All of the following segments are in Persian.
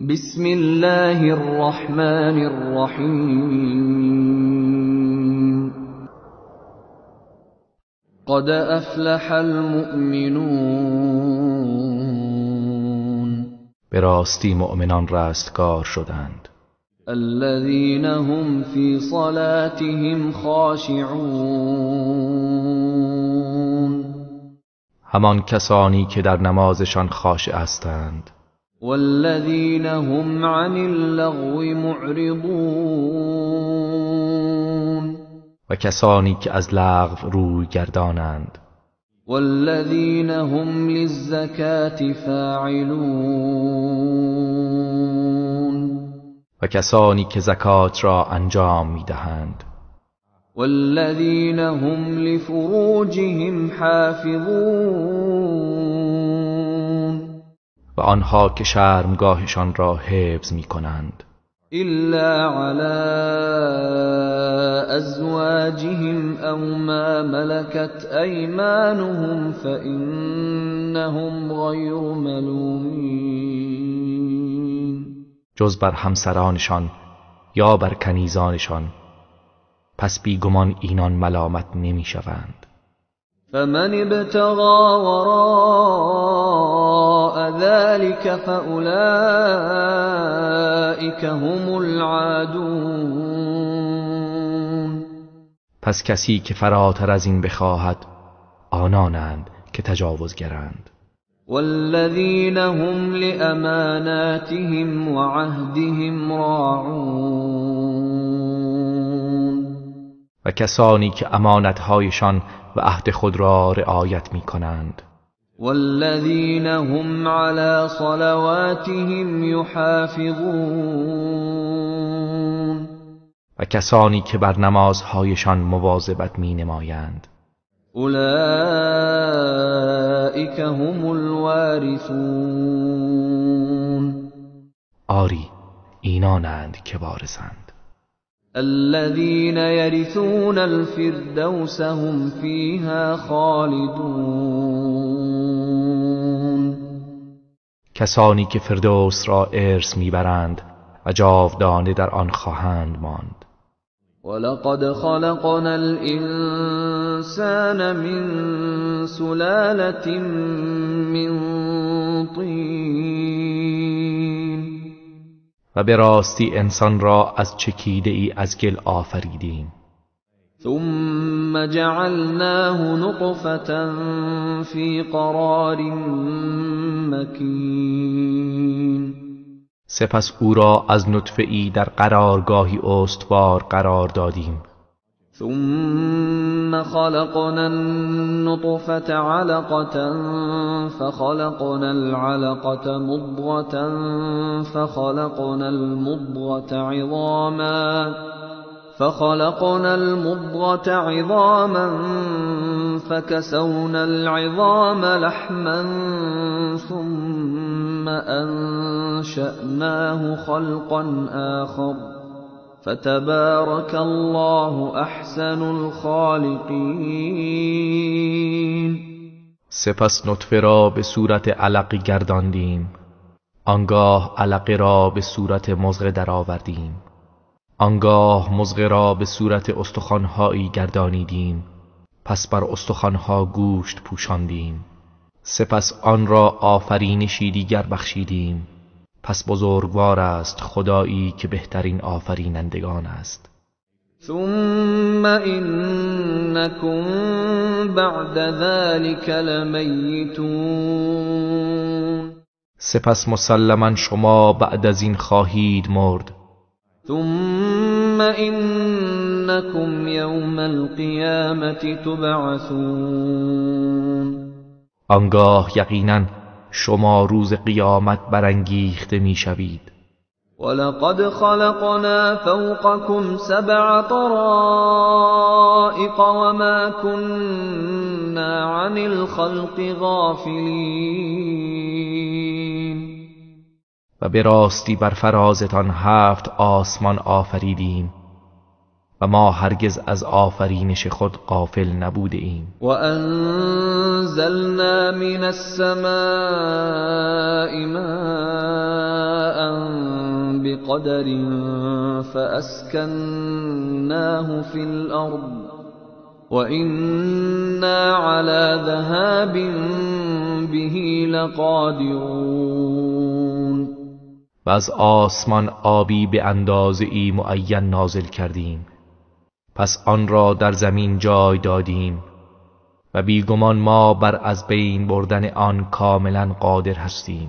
بسم الله الرحمن الرحیم قد افلح المؤمنون به راستی مؤمنان رستگار شدند. الذين هم في صلاتهم خاشعون همان کسانی که در نمازشان خاشع هستند. والذين هم عن اللغو معرضون و کسانی که از لغو روی گردانند. والذين هم للزکاة فاعلون و کسانی که زکات را انجام می‌دهند. والذين هم لفروجهم حافظون و آنها که شرمگاهشان را حفظ می‌کنند. إلا على أزواجهم أو ما ملكت أيمانهم فإنهم غير ملومين جز بر همسرانشان یا بر کنیزانشان، پس بیگمان اینان ملامت نمی‌شوند. فمن ابتغى وراء ذلك فأولئك هم العادون پس کسی که فراتر از این بخواهد آنانند که تجاوزگرند. والذين هم لأماناتهم وعهدهم راعون و کسانی که امانت‌هایشان و عهد خود را رعایت می‌کنند. والذين هم على صلواتهم يحافظون و کسانی که بر نمازهایشان مواظبت می‌نمایند. اولئك هم الوارثون آری اینانند که وارثند. الذين يرثون الفردوس هم فيها خالدون کسانی که فردوس را ارث میبرند و جاودانه در آن خواهند ماند. ولقد خلقنا الإنسان من سلالة من طين و به راستی انسان را از چکیده ای از گل آفریدیم. ثم جعلناه نطفة في قرار مكين سپس او را از نطفه ای در قرارگاهی استوار قرار دادیم. ثم خلقنا النطفة علقة فخلقنا العلقة مضغة فخلقنا المضغة عظاما فكسونا العظام لحما ثم أنشأناه خلقا آخر فتبارك الله احسن الخالقین. سپس نطفه را به صورت علقی گرداندیم، آنگاه علقه را به صورت مضغه درآوردیم، آنگاه مضغه را به صورت استخوان‌هایی گردانیدیم، پس بر استخوان‌ها گوشت پوشاندیم، سپس آن را آفرینشی دیگر بخشیدیم. پس بزرگوار است خدایی که بهترین آفرینندگان است. ثم انکم بعد ذلك لمیتون سپس مسلماً شما بعد از این خواهید مرد. ثم انکم یوم القیامة تبعثون آنگاه یقیناً شما روز قیامت برانگیخته میشوید. ولقد خلقنا فوقكم 7 طرائق وما كنا عن الخلق غافلين و به راستی بر فرازتان 7 آسمان آفریدیم و ما هرگز از آفرینش خود غافل نبوده ایم. و انزلنا من السماء ماء بقدر فأسكناه في الأرض وإنا على ذهاب به لقادرون. و از آسمان آبی به اندازه‌ای معین نازل کردیم، پس آن را در زمین جای دادیم و بیگمان ما بر از بین بردن آن کاملا قادر هستیم.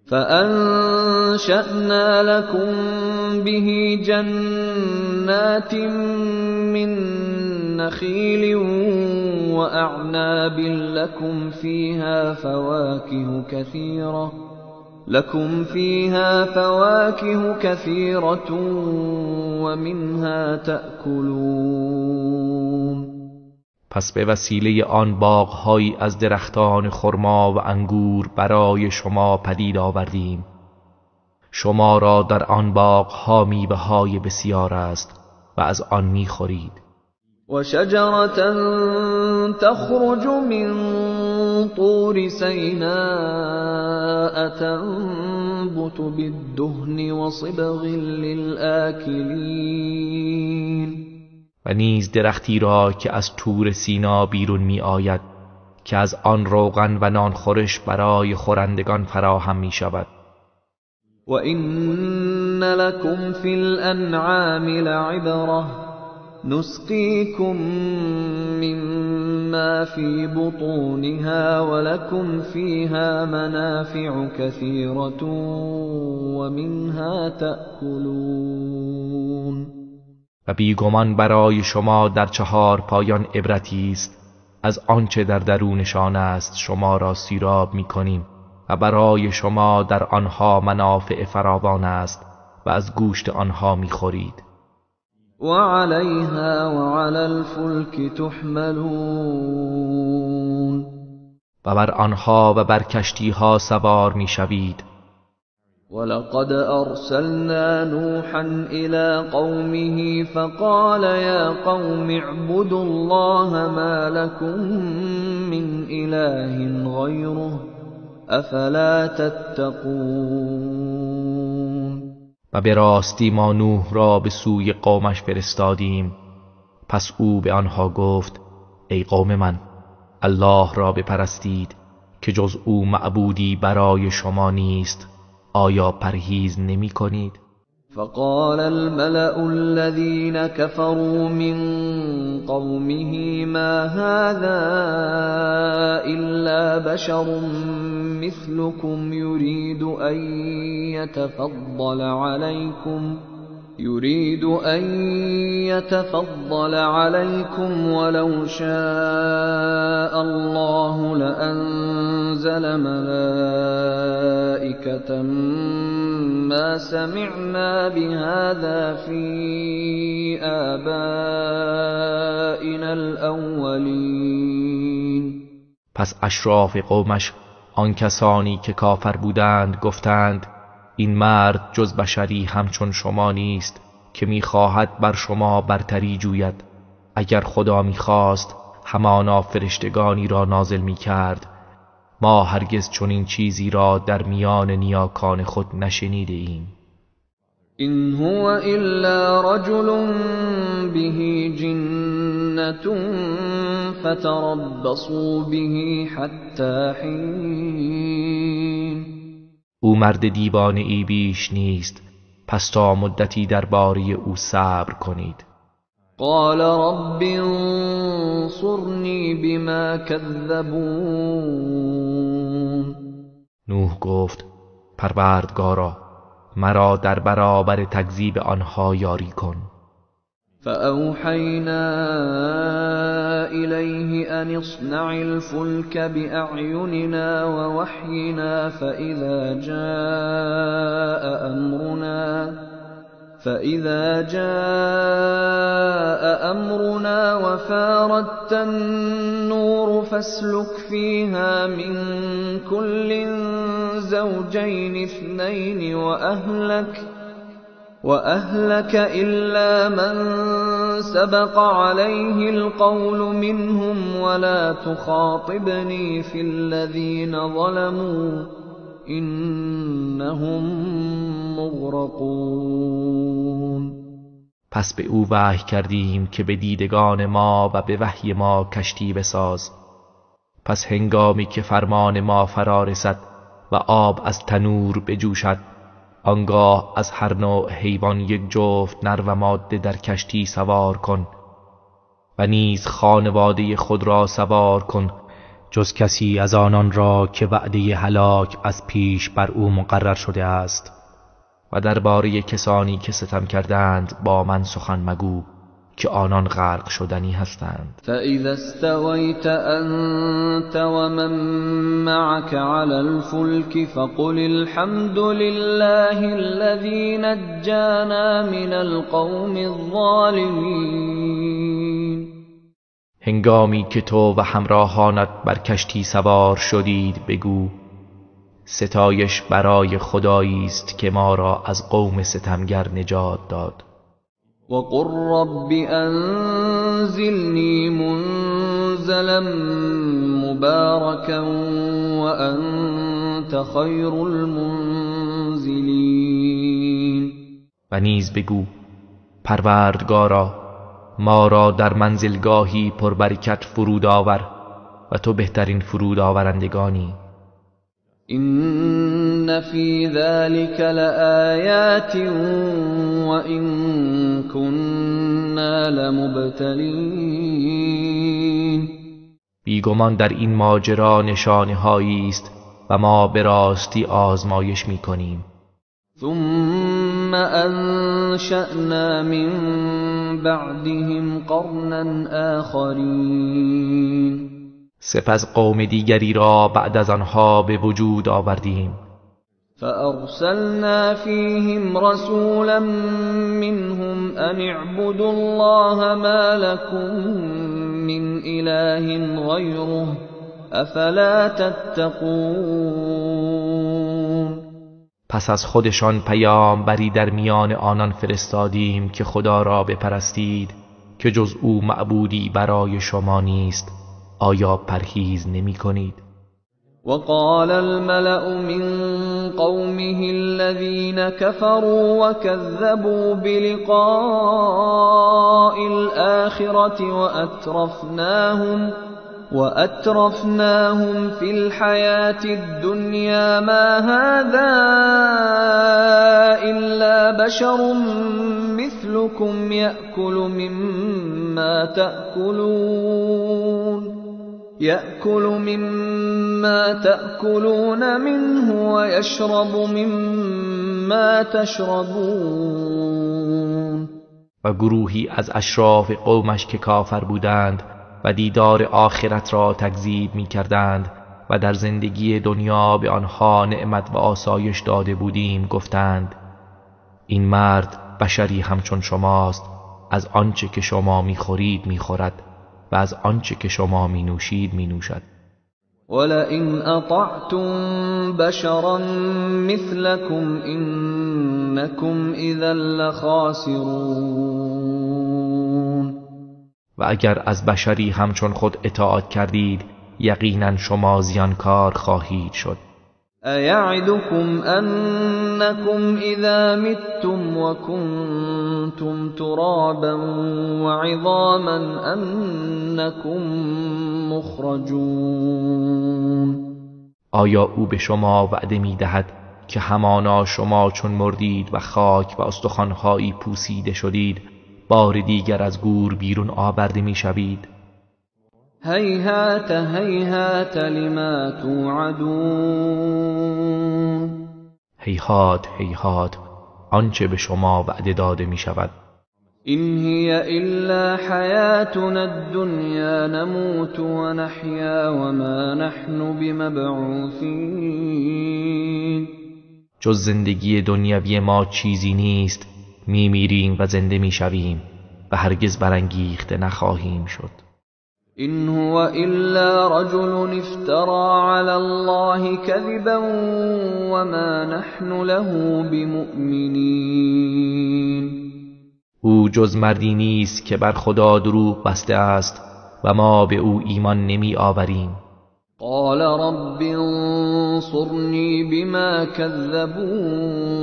فأنشأنا لكم به جنات من نخيل وأعناب لكم فيها فواكه كثيرة ومنها تأكلون. پس به وسیله آن باغ‌هایی از درختان خرما و انگور برای شما پدید آوردیم. شما را در آن باغ‌ها میوه‌های بسیار است و از آن می‌خورید. و شجرة تخرج من طور سیناء تنبت بالدهن وصبغ للآكلین. و نیز درختی را که از طور سینا بیرون می آید که از آن روغن و نانخورش برای خورندگان فراهم می شود. و این لکم فی الانعام لعبره نسقیکم مما فی بطونها ولکم فیها منافع کثیرة ومنها تأکلون. و بیگمان برای شما در چهار پایان عبرتی است. از آنچه در درونشان است شما را سیراب می کنیم و برای شما در آنها منافع فراوان است و از گوشت آنها می خورید. و علیها و علی الفلک تحملون. و بر آنها و بر کشتیها سوار می شوید. ولقد أرسلنا نوحا إلى قومه فقال يا قوم اعبدوا الله ما لكم من إله غيره أفلا تتقون. و به راستی ما نوح را به سوی قومش فرستادیم، پس او به آنها گفت ای قوم من، الله را بپرستید که جز او معبودی برای شما نیست. آیا پرهیز نمی کنید؟ فقال الملأ الذين كفروا من قومه ما هذا إلا بشر مثلكم يريد أن يتفضل عليكم ولو شاء الله لأنزل ملائكة ما سمعنا بهذا في آبائنا الأولين. پس اشراف قومش، آن کسانی که کافر بودند، گفتند این مرد جز بشری همچون شما نیست که می‌خواهد بر شما برتری جوید. اگر خدا می‌خواست همانا فرشتگانی را نازل می‌کرد. ما هرگز چنین چیزی را در میان نیاکان خود نشنیده ایم. این هو الا رجل به جنة فتربصوا به حتی حین. او مرد دیوانه ای بیش نیست، پس تا مدتی درباره او صبر کنید. قال رب انصرنی بما کذبون. نوح گفت پروردگارا مرا در برابر تکذیب آنها یاری کن. فأوحينا إليه أن اصنع الفلك بأعيننا ووحينا فإذا جاء أمرنا وفاردت النور فاسلك فيها من كل زوجين اثنين وأهلك إلا من سبق عليه القول منهم ولا تخاطبني في الذين ظلموا إنهم مغرقون. مغرقون. پس به او وحی کردیم که به دیدگان ما و به وحی ما کشتی بساز. پس هنگامی که فرمان ما فرا رسد و آب از تنور بجوشد، آنگاه از هر نوع حیوان یک جفت نر و ماده در کشتی سوار کن و نیز خانواده خود را سوار کن، جز کسی از آنان را که وعده هلاک از پیش بر او مقرر شده است. و درباره کسانی که ستم کردند با من سخن مگو که آنان غرق شدنی هستند. فَإِذَا اسْتَوَيْتَ أَنْتَ وَمَنْ مَعَكَ عَلَى الْفُلْكِ فَقُلِ الْحَمْدُ لِلَّهِ الَّذِي نَجَّانَا مِنَ الْقَوْمِ الظَّالِمِينَ. هنگامی که تو و همراهانت بر کشتی سوار شدید بگو ستایش برای خدایی است که ما را از قوم ستمگر نجات داد. وَقُلْ رَبِّ أَنْزِلْنِي مُنْزَلًا مُبَارَكًا وَأَنْتَ خَيْرُ الْمُنْزِلِينَ. و نیز بگو پروردگارا ما را در منزلگاهی پربرکت فرود آور و تو بهترین فرود آورندگانی. إِنَّ فِي ذَلِكَ لَآيَاتٍ وَإِن كُنَّا لَمُبْتَلِينَ. بیگمان در این ماجرا نشانه‌هایی است و ما به راستی آزمایش می‌کنیم. ثُمَّ أَنشَأْنَا مِن بَعْدِهِمْ قَرْنًا آخَرِينَ. سپس قوم دیگری را بعد از آنها به وجود آوردیم. فأرسلنا فيهم رسولا منهم أن اعبدوا الله ما لكم من إله غيره أفلا تتقون. پس از خودشان پیامبری در میان آنان فرستادیم که خدا را بپرستید که جز او معبودی برای شما نیست. آیا پرهیز نمی کنید؟ وقال الملأ من قومه الذين كفروا وكذبوا بلقاء الآخرة وأترفناهم في الحياة الدنيا ما هذا إلا بشر مثلكم يأكل مما تأكلون منه ويشرب مما تشربون. و گروهی از اشراف قومش که کافر بودند و دیدار آخرت را تکذیب می کردند و در زندگی دنیا به آنها نعمت و آسایش داده بودیم گفتند این مرد بشری همچون شماست، از آنچه که شما می خورید می خورد و از آنچه که شما می نوشید می نوشد. ولئن اطعتم بشرا مثلكم انكم اذا لخاسرون. و اگر از بشری همچون خود اطاعت کردید یقینا شما زیانکار خواهید شد. أَيَعِدُكُمْ أَنَّكُمْ إِذَا مِتُّمْ وَكُنْتُمْ تُرَابًا وَعِظَامًا أَنَّكُمْ مُخْرَجُونَ. آیا او به شما وعده می دهد که همانا شما چون مردید و خاک و استخوان‌هایی پوسیده شدید بار دیگر از گور بیرون آورده می شوید؟ هیهات هیهات لما توعدون. هیهات هیهات آنچه به شما وعده داده می شود. این هی الا حیاتنا الدنیا نموت و نحیا و ما نحن بمبعوثین. جز زندگی دنیوی ما چیزی نیست، می میریم و زنده می شویم و هرگز برانگیخته نخواهیم شد. إن هو إلا رجل افترى على الله كذبا وما نحن له بمؤمنين. او جز مردی نیست که بر خدا دروغ بسته است و ما به او ایمان نمی آوریم. قال رب انصرني بما كذبون.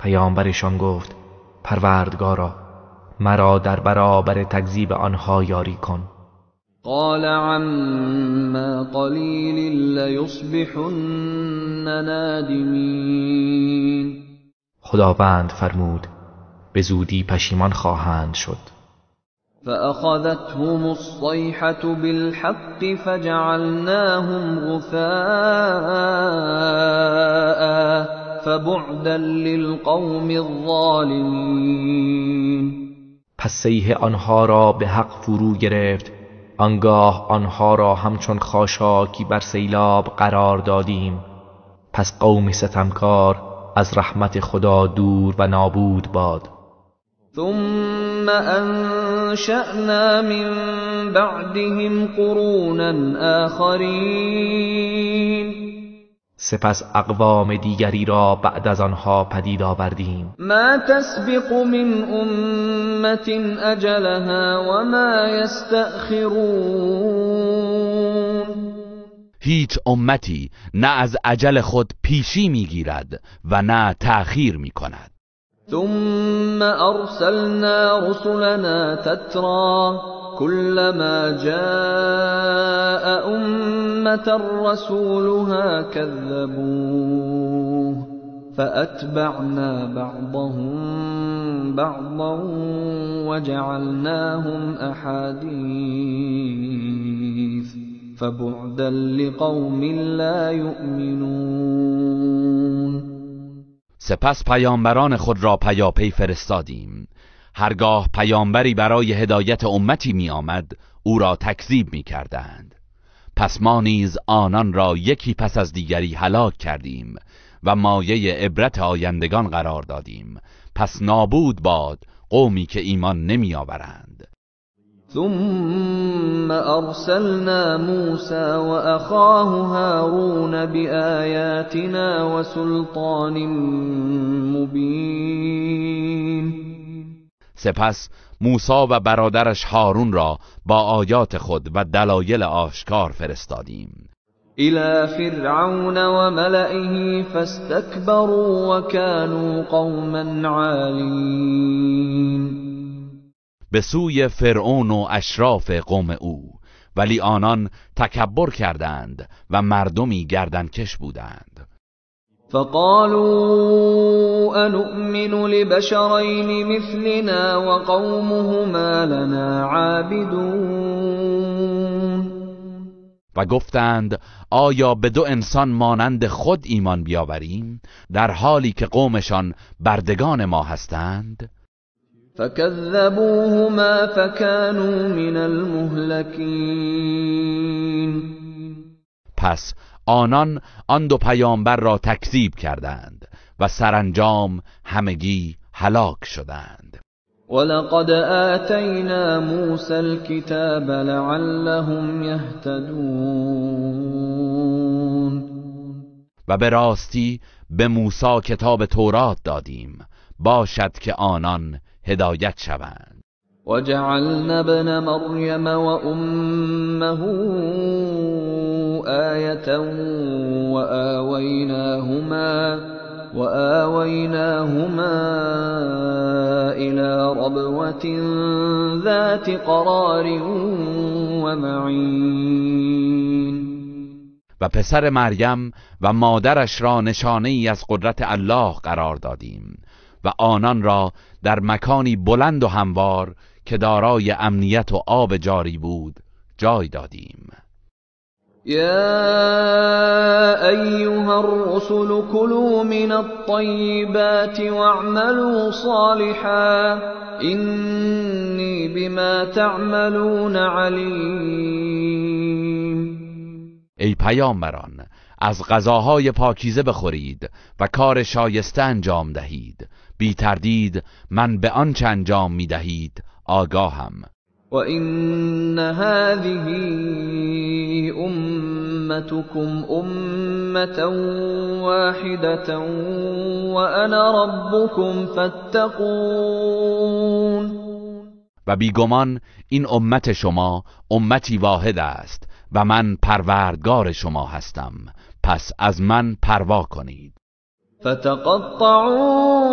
پیامبرشان گفت پروردگارا مرا در برابر تکذیب آنها یاری کن. قال عما قلیل لیصبحن نادمین. خداوند فرمود به زودی پشیمان خواهند شد. فأخذتهم الصيحة بالحق فجعلناهم غثاء فبعدا للقوم الظالمین. پس صیحه آنها را به حق فرو گرفت، آنگاه آنها را همچون خاشاکی بر سیلاب قرار دادیم. پس قوم ستمکار از رحمت خدا دور و نابود باد. ثم انشأنا من بعدهم قرونا آخرین. سپس اقوام دیگری را بعد از آنها پدید آوردیم. ما تسبق من امة اجلها وما یستأخرون. هیچ امتی نه از اجل خود پیشی میگیرد و نه تأخیر میکند. ثم ارسلنا رسلنا تترا كلما جاء أمة رسولها كذبوه فأتبعنا بعضهم بعضا وجعلناهم أحاديث فبعدا لقوم لا يؤمنون. سپس پیامبران خود را پیاپی فرستادیم. هرگاه پیامبری برای هدایت امتی می آمد او را تکذیب می کردند. پس ما نیز آنان را یکی پس از دیگری هلاک کردیم و مایه عبرت آیندگان قرار دادیم. پس نابود باد قومی که ایمان نمی آورند. ثم ارسلنا موسى واخاه هارون بآياتنا وسلطان مبين. سپس موسی و برادرش هارون را با آیات خود و دلایل آشکار فرستادیم. الى فرعون وملئه فاستكبروا وكانوا قوما عالين. به سوی فرعون و اشراف قوم او، ولی آنان تکبر کردند و مردمی گردنکش بودند. فقالوا انؤمن لبشرين مثلنا وقومهما لنا عابدون. و گفتند آیا به دو انسان مانند خود ایمان بیاوریم در حالی که قومشان بردگان ما هستند؟ فكذبوهما فكانوا من المهلكين. پس آنان آن دو پیامبر را تکذیب کردند و سرانجام همگی هلاک شدند. ولقد آتینا موسى الكتاب لعلهم يهتدون. و به راستی به موسی کتاب تورات دادیم باشد که آنان هدایت شوند. وجعلنا ابن مريم وأمه آية وآويناهما إلى ربوة ذات قرار ومعين. و پسر مریم و مادرش را نشانه ای از قدرت الله قرار دادیم و آنان را در مکانی بلند و هموار که دارای امنیت و آب جاری بود جای دادیم. یا ایها الرسل كلوا من الطیبات واعملوا صالحا اینی بما تعملون علیم. ای پیامبران از غذاهای پاکیزه بخورید و کار شایسته انجام دهید، بی تردید من به آنچه انجام می دهید آگاهم. و این هذه امتكم امة واحدة وانا ربكم فاتقون. و بیگمان این امت شما امتی واحد است و من پروردگار شما هستم، پس از من پروا کنید. فتقطعوا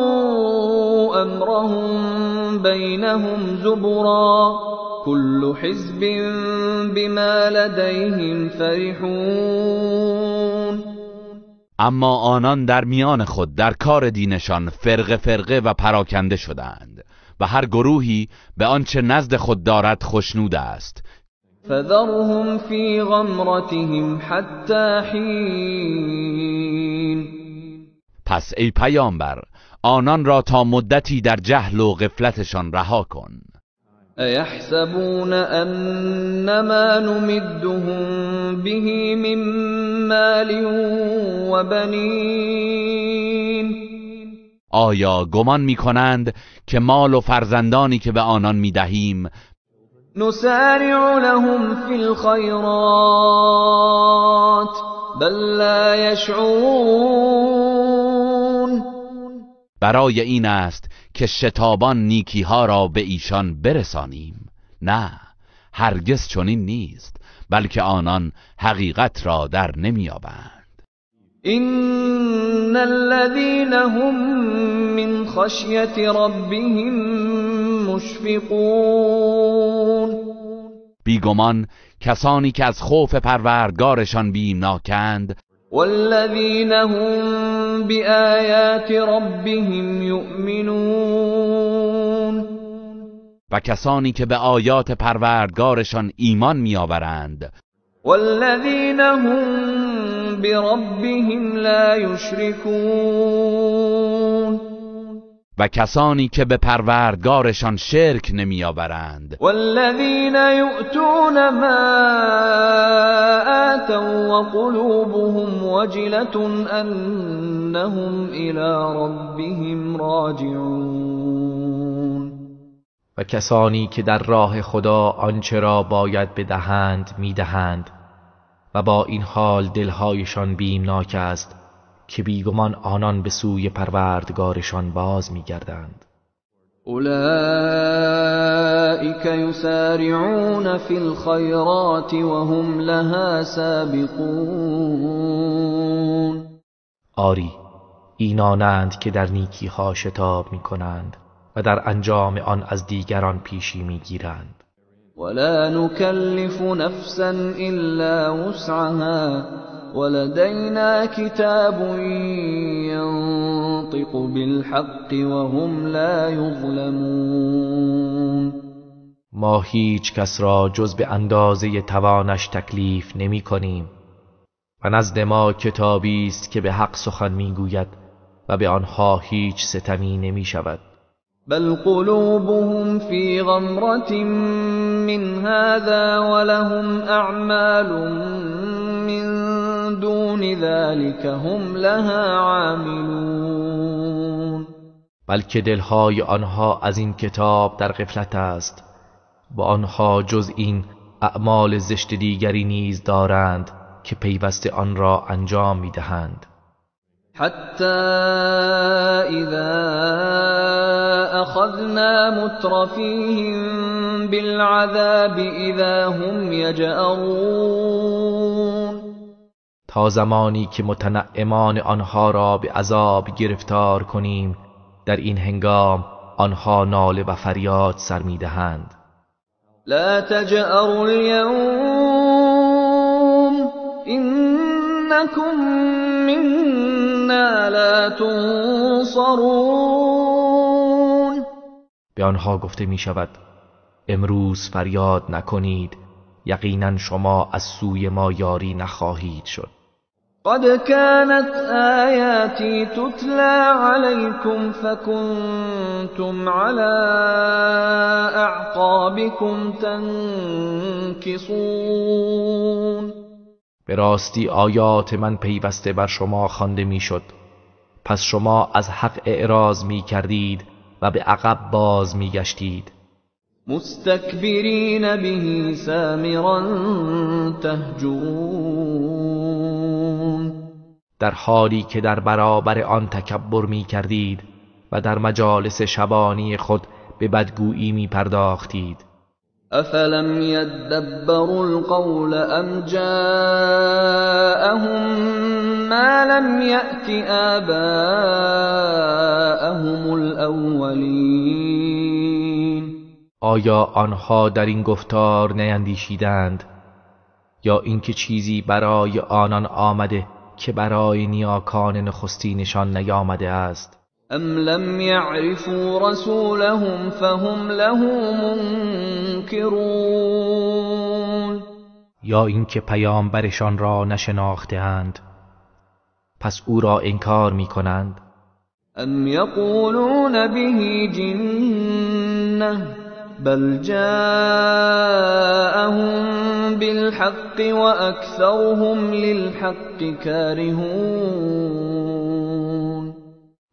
أمرهم بينهم زبرا كل حزب بما لديهم فرحون. اما آنان در میان خود در کار دینشان فرقه فرقه و پراکنده شدند و هر گروهی به آنچه نزد خود دارد خوشنود است. فذرهم فی غمرتهم حتی حین. پس ای پیامبر آنان را تا مدتی در جهل و غفلتشان رها کن. ایحسبون انما نمدهم به من مال و بنین. آیا گمان می کنند که مال و فرزندانی که به آنان می دهیم نسارع لهم فی الخیرات بل لا یشعرون. برای این است که شتابان نیکی ها را به ایشان برسانیم؟ نه، هرگز چنین نیست، بلکه آنان حقیقت را در نمی‌یابند. ان الذين هم من خشیت ربهم مشفقون. بیگمان کسانی که از خوف پروردگارشان بیمناکند والذین هم بآیات ربهم یؤمنون. و کسانی که به آیات پروردگارشان ایمان می‌آورند والذین هم بربهم لا یشرکون. و کسانی که به پروردگارشان شرک نمی‌آورند. والذین یؤتون ما آتوا وقلوبهم وجلة انهم الی ربهم راجعون. و کسانی که در راه خدا آنچه را باید بدهند میدهند و با این حال دلهایشان بیمناک است که بیگمان آنان به سوی پروردگارشان باز میگردند. اولئک یسارعون فی الخیرات وهم لها سابقون. آری، اینانند که در نیکی ها شتاب میکنند و در انجام آن از دیگران پیشی میگیرند. ولا نكلف نفسا الا وسعها ولدينا كتاب ينطق بالحق وهم لا يظلمون. ما هیچ کس را جز به اندازه توانش تکلیف نمی کنیم و نزد ما کتابی است که به حق سخن میگوید و به آنها هیچ ستمی نمی شود. بل قلوبهم في غمرة من هذا ولهم اعمال من دون ذلك هم لها عاملون. بلکه دلهای آنها از این کتاب در غفلت است، با آنها جز این اعمال زشت دیگری نیز دارند که پیوسته آن را انجام میدهند. حتی اذا اخذنا مترفیهم بالعذاب اذا هم یجأرون. تا زمانی که متنعمان آنها را به عذاب گرفتار کنیم، در این هنگام آنها ناله و فریاد سر میدهند. لا تجأروا اليوم انکم منا لا تنصرون. به آنها گفته می شود امروز فریاد نکنید، یقینا شما از سوی ما یاری نخواهید شد. قد كانت آیاتی تتلى علیکم فکنتم على اعقابکم تنکصون. به راستی آیات من پیوسته بر شما خوانده میشد، پس شما از حق اعراض می کردید و به عقب باز می گشتید. مستكبرین به سامرا تهجرون. در حالی که در برابر آن تکبر می کردید و در مجالس شبانی خود به بدگویی می پرداختید. افلم يدبروا القول ام جاءهم ما لم يأت آباءهم الاولین. آیا آنها در این گفتار نیندیشیدند یا اینکه چیزی برای آنان آمده که برای نیاکان نخستینشان نیامده است؟ ام لم يعرفوا رسولهم فهم له منكرون. یا اینکه پیامبرشان را نشناخته‌اند پس او را انکار می‌کنند. ام یقولون به جنة بل جاءهم بالحق وأكثرهم للحق كارهون.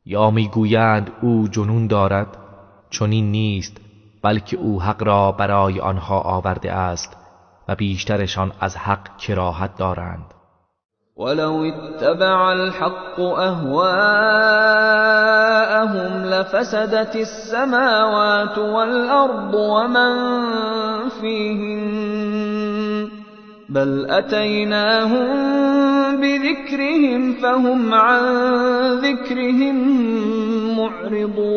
یا میگویند او جنون دارد، چنین نیست، بلکه او حق را برای آنها آورده است و بیشترشان از حق کراهت دارند. ولو اتبع الحق اهواءهم لفسدت السماوات والأرض ومن فيهن بل أتيناهم بذكرهم فهم عن ذكرهم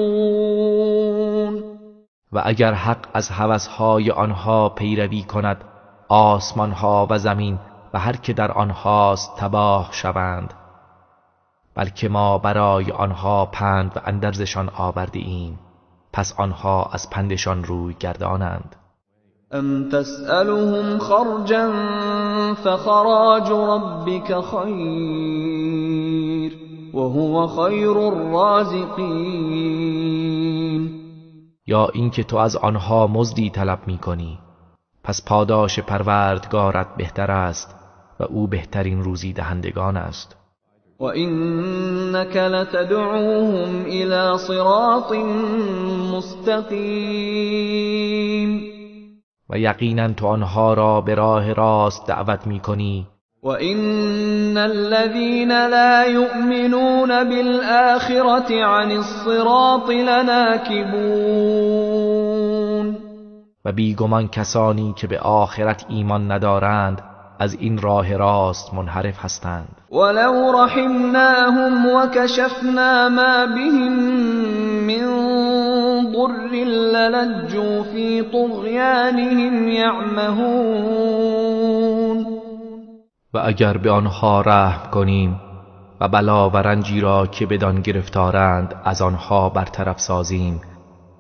معرضون. و اگر حق از هوسهای آنها پیروی کند، آسمانها و زمین و هر که در آنهاست تباه شوند، بلکه ما برای آنها پند و اندرزشان آورده ایم، پس آنها از پندشان روی گردانند. ام تسألهم خرجا فخراج ربك خیر وهو خیر الرازقین. یا اینکه تو از آنها مزدی طلب می‌کنی، پس پاداش پروردگارت بهتر است و او بهترین روزی دهندگان است. و انک لتدعوهم الى صراط مستقیم. و یقینا تو آنها را به راه راست دعوت می‌کنی. و ان الذين لا يؤمنون بالآخرة عن الصراط لناكبون. و بیگمان کسانی که به آخرت ایمان ندارند از این راه راست منحرف هستند. ولو رحمناهم وكشفنا ما بهم من ضر للجوا في طغيانهم يعمهون. و اگر به آنها رحم کنیم و بلا و رنجی را که بدان گرفتارند از آنها برطرف سازیم،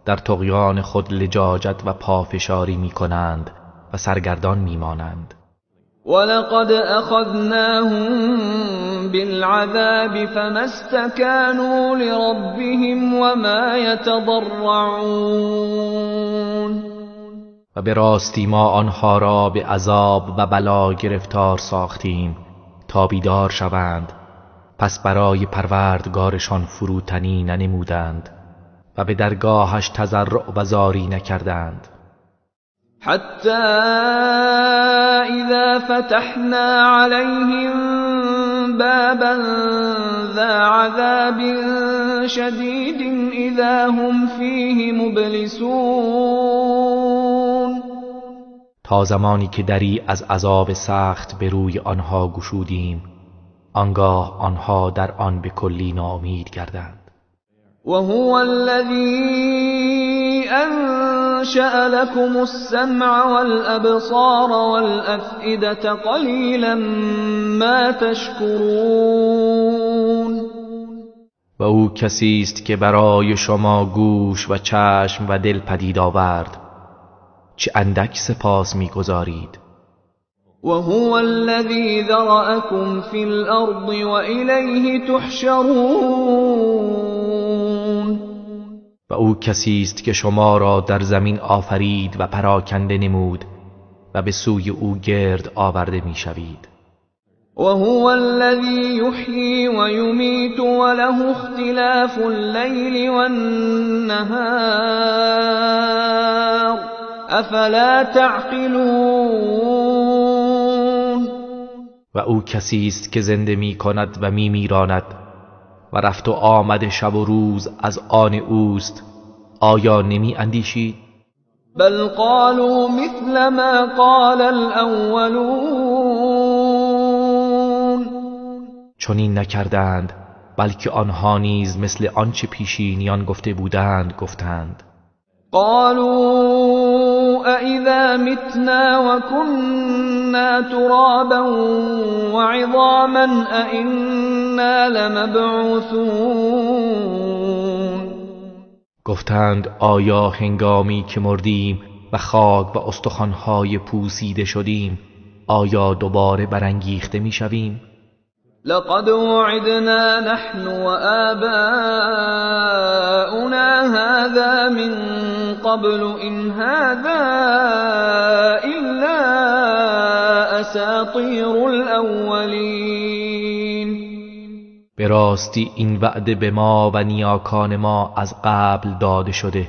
در طغیان خود لجاجت و پافشاری می کنند و سرگردان می مانند. ولقد اخذناهم بالعذاب فما استكانوا لربهم وما يتضرعون. و به راستی ما آنها را به عذاب و بلا گرفتار ساختیم تا بیدار شوند، پس برای پروردگارشان فروتنی ننمودند و به درگاهش تضرع و زاری نکردند. حتی اذا فتحنا عليهم بابا ذا عذاب شدید اذا هم فیه مبلسون. تا زمانی که دری از عذاب سخت به روی آنها گشودیم، آنگاه آنها در آن به کلی ناامید گردند. وهو الذي أنشأ لكم السمع والأبصار والأفئدة قليلا ما تشكرون. و او کسی است که برای شما گوش و چشم و دل پدید آورد، چه اندک سپاس می‌گزارید. وهو الذي ذرأكم في الأرض وإليه تحشرون. و او کسی است که شما را در زمین آفرید و پراکنده نمود و به سوی او گرد آورده میشوید. وهو الذي يحيي ويميت وله اختلاف الليل والنهار افلا تعقلون. و او کسی است که زنده می کند و می میراند و رفت و آمد شب و روز از آن اوست، آیا نمی اندیشید؟ بل قالوا مثل ما قال الاولون. چنین نکردند، بلکه آنها نیز مثل آنچه پیشینیان گفته بودند گفتند. قالوا أَإِذَا مِتْنَا وَكُنَّا تُرَابًا وَعِظَامًا أَإِنَّا لَمَبْعُوثُونَ. گفتند آیا هنگامی که مردیم و خاک و استخوان‌های پوسیده شدیم آیا دوباره برانگیخته می‌شویم؟ لقد وعدنا نحن وآباؤنا هذا من قبل إن هذا إلا أساطير الأولين. به راستی این وعده به ما و نیاکان ما از قبل داده شده،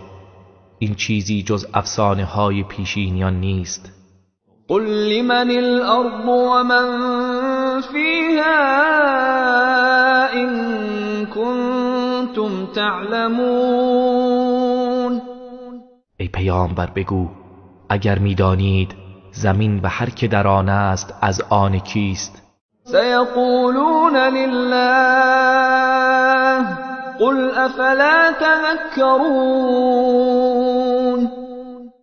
این چیزی جز افسانه های پیشینیان نیست. قل لمن الأرض ومن فيها إن كنتم تعلمون. ای پیامبر بگو اگر میدانید زمین و هر که در آن است از آن کیست؟ سيقولون لله قل افلا تذكرون.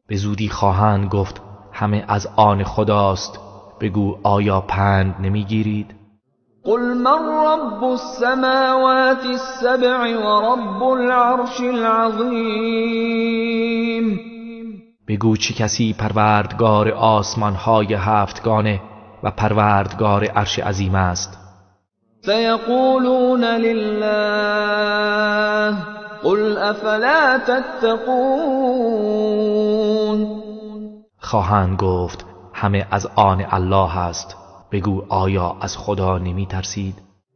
به زودی خواهند گفت همه از آن خداست، بگو آیا پند نمیگیرید؟ قل من رب السماوات السبع ورب العرش العظیم. بگو چه کسی پروردگار آسمان‌های هفتگانه و پروردگار عرش عظیم است؟ سيقولون لله قل افلا تتقون. خواهند گفت همه از آن الله است، بگو آیا از خدا نمی ترسید؟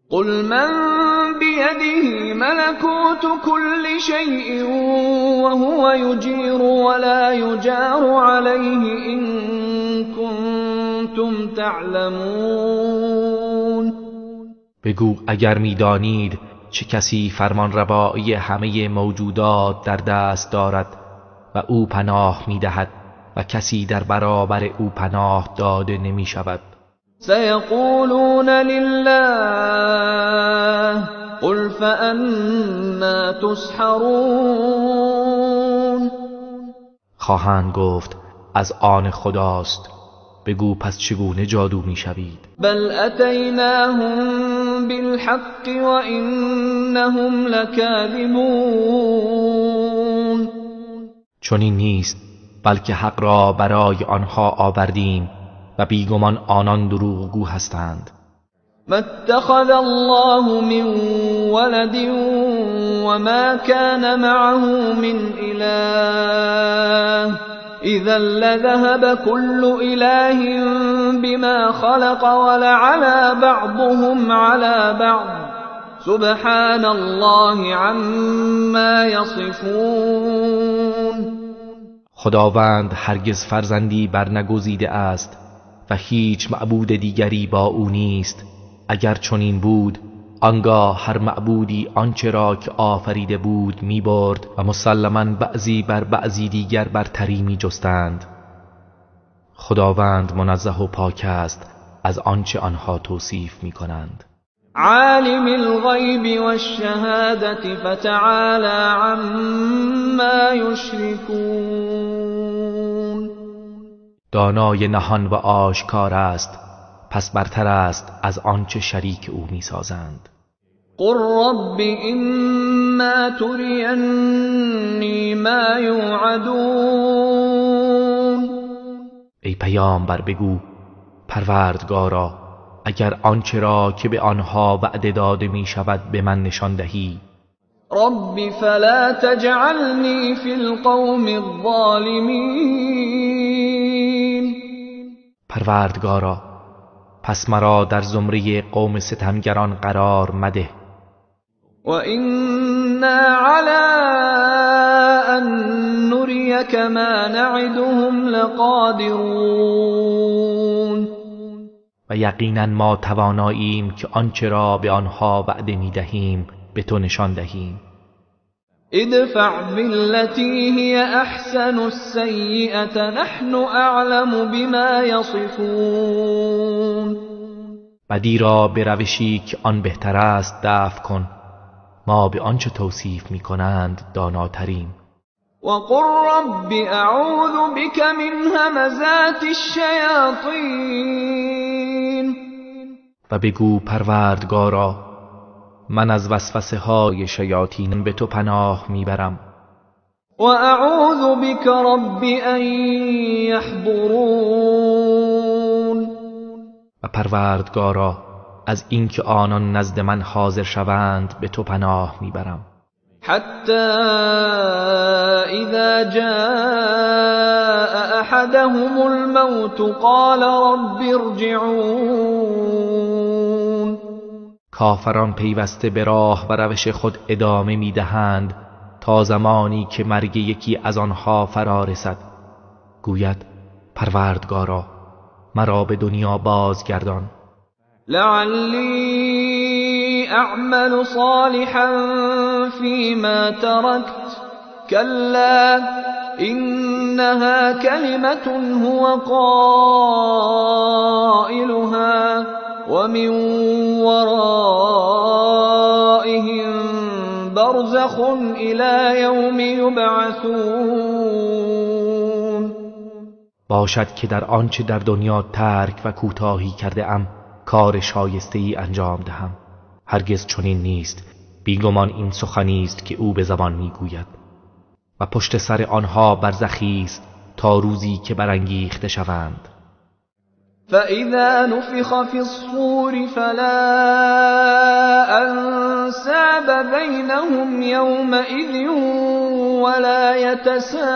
قل من بيده ملكوت كل شيء وهو يجير ولا يجار عليه إن كنتم تعلمون. بگو اگر میدانید چه کسی فرمانروایی همه موجودات در دست دارد و او پناه میدهد و کسی در برابر او پناه داده نمی شود. سيقولون لله قل فأنا تسحرون. خواهند گفت از آن خداست، بگو پس چگونه جادو می شوید؟ بل اتیناهم بالحق وانهم لکاذبون. چنین نیست، بلکه حق را برای آنها آوردیم و بیگمان آنان دروغگو هستند. ما اتخذ الله من ولد وما كان معه من إله إذا لذهب كل إله بما خلق ولعلى بعضهم على بعض سبحان الله عما يصفون. خداوند هرگز فرزندی برنگزیده است و هیچ معبود دیگری با او نیست. اگر چنین بود آنگاه هر معبودی آنچه را که آفریده بود می برد و مسلماً بعضی بر بعضی دیگر برتری می جستند. خداوند منزه و پاک است از آنچه آنها توصیف می کنند. عالم الغیب والشهادة فتعالى عما یشركون. دانای نهان و آشکار است، پس برتر است از آنچه شریک او می‌سازند. قل رب اما ترینی ما یوعدون. ای پیامبر بگو پروردگارا اگر آنچه را که به آنها وعده داده می شود به من نشان دهی. رب فلا تجعلنی فی القوم الظالمین. پروردگارا پس مرا در زمره قوم ستمگران قرار مده. و اینا علی ان نریک ما نعدهم لقادرون. و یقینا ما تواناییم که آنچه را به آنها وعده می دهیم به تو نشان دهیم. ادفع بالتي هي احسن السيئة نحن اعلم بما يصفون. بدی را به روشی که آن بهتر است دفع کن، ما به آنچه توصیف می کنند داناتریم. وقل رب اعوذ بك من همزات الشیاطین و بگو پروردگارا من از وسوسه های شیاطین به تو پناه میبرم. و اعوذ بک رب ان یحضرون و پروردگارا از اینکه آنان نزد من حاضر شوند به تو پناه میبرم. حتی اذا جاء احدهم الموت قال رب ارجعون کافران پیوسته به راه و روش خود ادامه میدهند تا زمانی که مرگ یکی از آنها فرا رسد گوید پروردگارا مرا به دنیا بازگردان لعلی اعمل صالحا فيما تركت كلا إنها كلمة هو قائلها ومن ورائهم برزخ إلى يوم يبعثون. باشد که در آنچه در دنیا ترک و کوتاهی کرده ام کار شایسته ای انجام دهم. هرگز چنین نیست، بیگمان این سخنی است که او به زبان میگوید و پشت سر آنها برزخی است تا روزی که برانگیخته شوند. فَإِذَا نُفِخَ فِي الصُّورِ فَلَا أَنْسَابَ بَيْنَهُمْ يَوْمَئِذٍ وَلَا يَتَسَاءَلُونَ.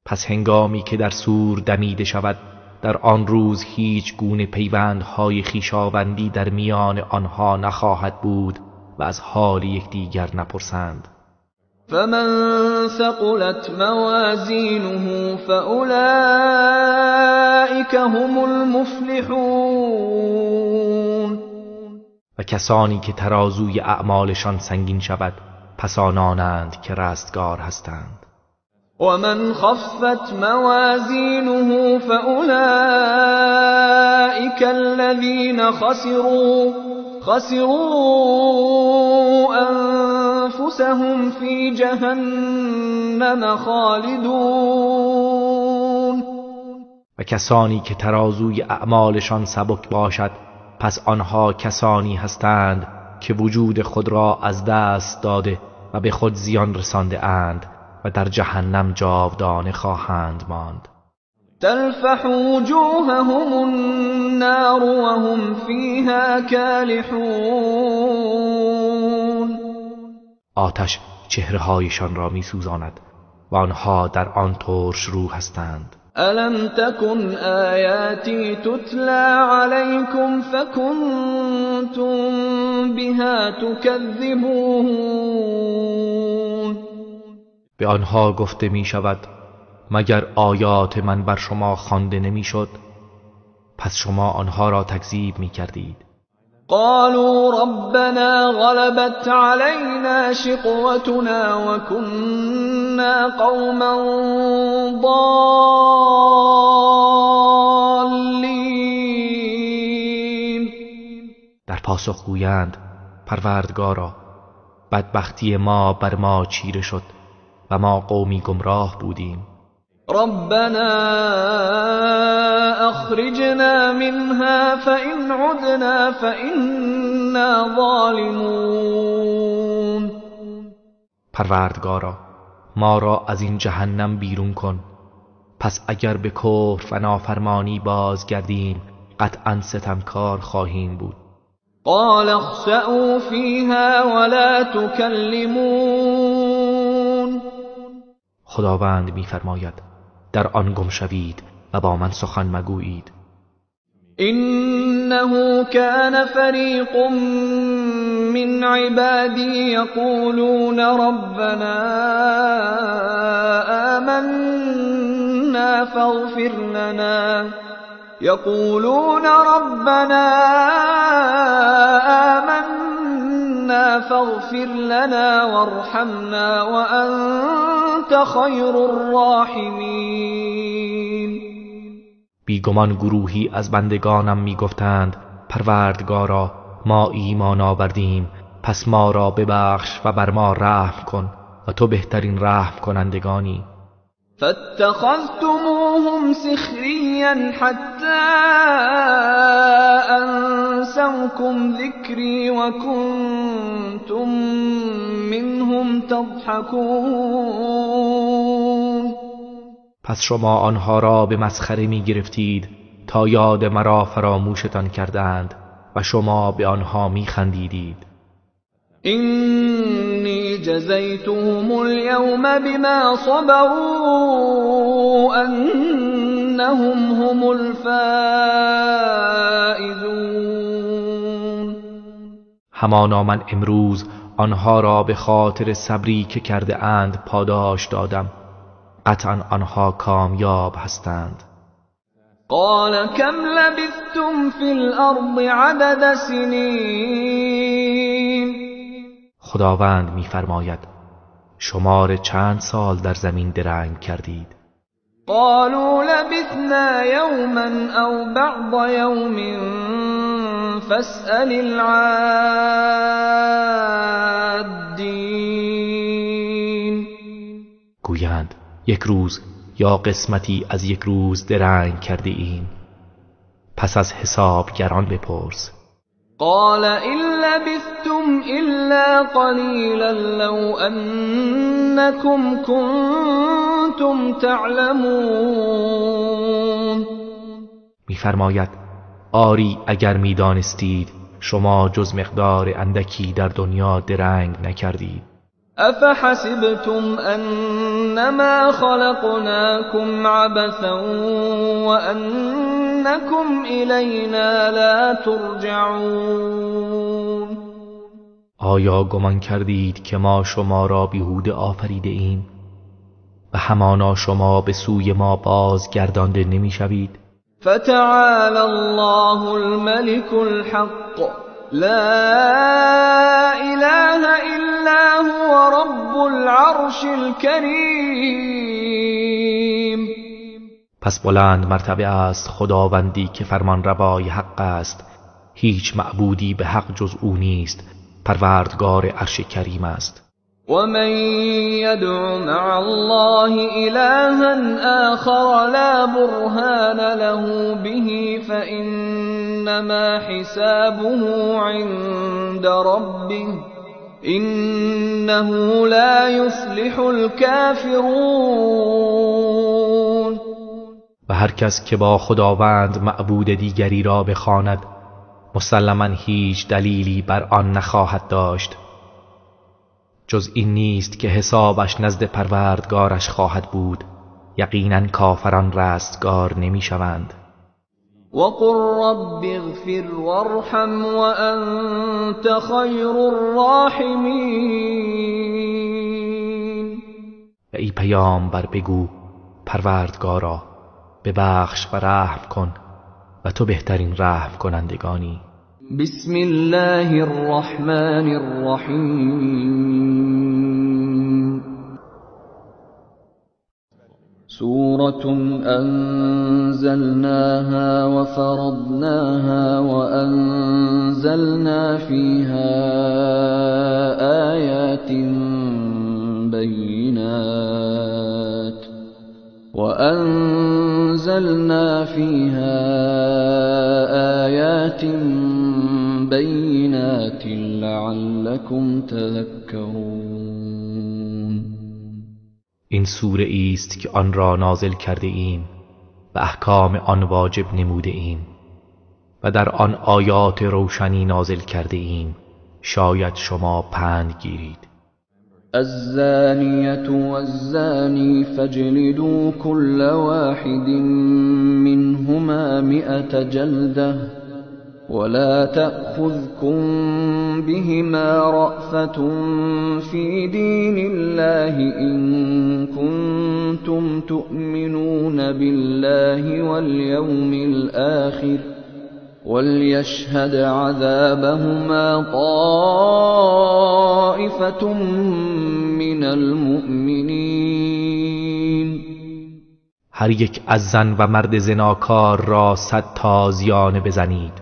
پس هنگامی که در صور دمیده شود در آن روز هیچ گونه پیوندهای خویشاوندی در میان آنها نخواهد بود و از حال یکدیگر نپرسند. فمن ثقلت موازینه فأولئک هم المفلحون. و کسانی که ترازوی اعمالشان سنگین شود پس آنانند که رستگار هستند. ومن خفت موازینه فأولئک الذین خسروا أنفسهم في جهنم خالدون. و کسانی که ترازوی اعمالشان سبک باشد پس آنها کسانی هستند که وجود خود را از دست داده و به خود زیان رسانده اند و در جهنم جاودانه خواهند ماند. تلفح وجوههم النار وهم فيها كالحون. آتش چهرهایشان را می‌سوزاند و آنها در آن ترش رو هستند. الم تكن آیاتی تتلى عليكم فكنتم بها تكذبون. به آنها گفته می شود مگر آیات من بر شما خوانده نمیشد؟ پس شما آنها را تکذیب می کردید. قالوا ربنا غلبت علينا شقوتنا وكنا قوما ضالين. در پاسخ گویند پروردگارا بدبختی ما بر ما چیره شد و ما قومی گمراه بودیم. ربنا اخرجنا منها فإن عدنا فإنا ظالمون. پروردگارا ما را از این جهنم بیرون کن پس اگر به کفر و نافرمانی بازگردیم قطعا ستمکار خواهیم بود. قال اخسئوا فيها ولا تكلمون. خداوند می‌فرماید در آن گم شوید و با من سخن مگویید. انه كان فريق من عبادي يقولون ربنا آمنا فاغفر لنا وارحمنا وأنت خير الراحمين. بیگمان گروهی از بندگانم میگفتند پروردگارا ما ایمان آوردیم پس ما را ببخش و بر ما رحم کن و تو بهترین رحم کنندگانی. فاتخذتموهم سخريا حتى أنسوكم ذكري وكنتم منهم تضحكون. پس شما آنها را به مسخره می گرفتید تا یاد مرا فراموشتان کردند و شما به آنها می خندیدید. إني جزيتهم اليوم بما صبروا أنهم هم الفائزون. همانا من امروز آنها را به خاطر صبری که کرده اند پاداش دادم. قطعا آنها کامیاب هستند. قال كم لبثتم في الأرض عدد سنين. خداوند می‌فرماید شمار چند سال در زمین درنگ کردید؟ قالوا لبثنا يوما او بعض يوم فاسأل العادين. گویند یک روز یا قسمتی از یک روز درنگ کرده ایم، پس از حسابگران بپرس. قال إن لبثتم إلا قليلا لو أنكم كنتم تعلمون. می‌فرماید آری اگر می‌دانستید شما جز مقدار اندکی در دنیا درنگ نکردید. أفحسبتم أنما خلقناكم عبثا وأنكم إلينا لا ترجعون. آیا گمان کردید که ما شما را بیهوده آفریده ایم و همانا شما به سوی ما بازگردانده نمی‌شوید؟ فتعالى الله الملك الحق لا إله إلا هو رب العرش الكريم. پس بلند مرتبه است خداوندی که فرمان روای حق است، هیچ معبودی به حق جز او نیست، پروردگار عرش کریم است. ومن يدع مع الله إلها آخر لا برهان له به فإنما حسابه عند ربه إنه لا يفلح الكافرون. و هر کس که با خداوند معبود دیگری را بخواند مسلماً هیچ دلیلی بر آن نخواهد داشت جز این نیست که حسابش نزد پروردگارش خواهد بود. یقیناً کافران رستگار نمی شوند. وقل رب اغفر وارحم وأنت خير الراحمين. و ای پیامبر بگو پروردگارا ببخش و رحم کن و تو بهترین رحم کنندگانی. بسم الله الرحمن الرحیم. سورة أنزلناها وفرضناها وأنزلنا فيها آيات بينات لعلكم تذكرون. این سوره است که آن را نازل کرده ایم و احکام آن واجب نموده ایم و در آن آیات روشنی نازل کرده ایم، شاید شما پند گیرید. الزانية والزاني فاجلدوا كل واحد منهما 100 جلدة ولا تأخذكم بهما رأفة في دين الله إن كنتم تؤمنون بالله واليوم الآخر وليشهد عذابهما طائفة من المؤمنين. هر یک از زن و مرد زناکار را 100 تازیانه بزنید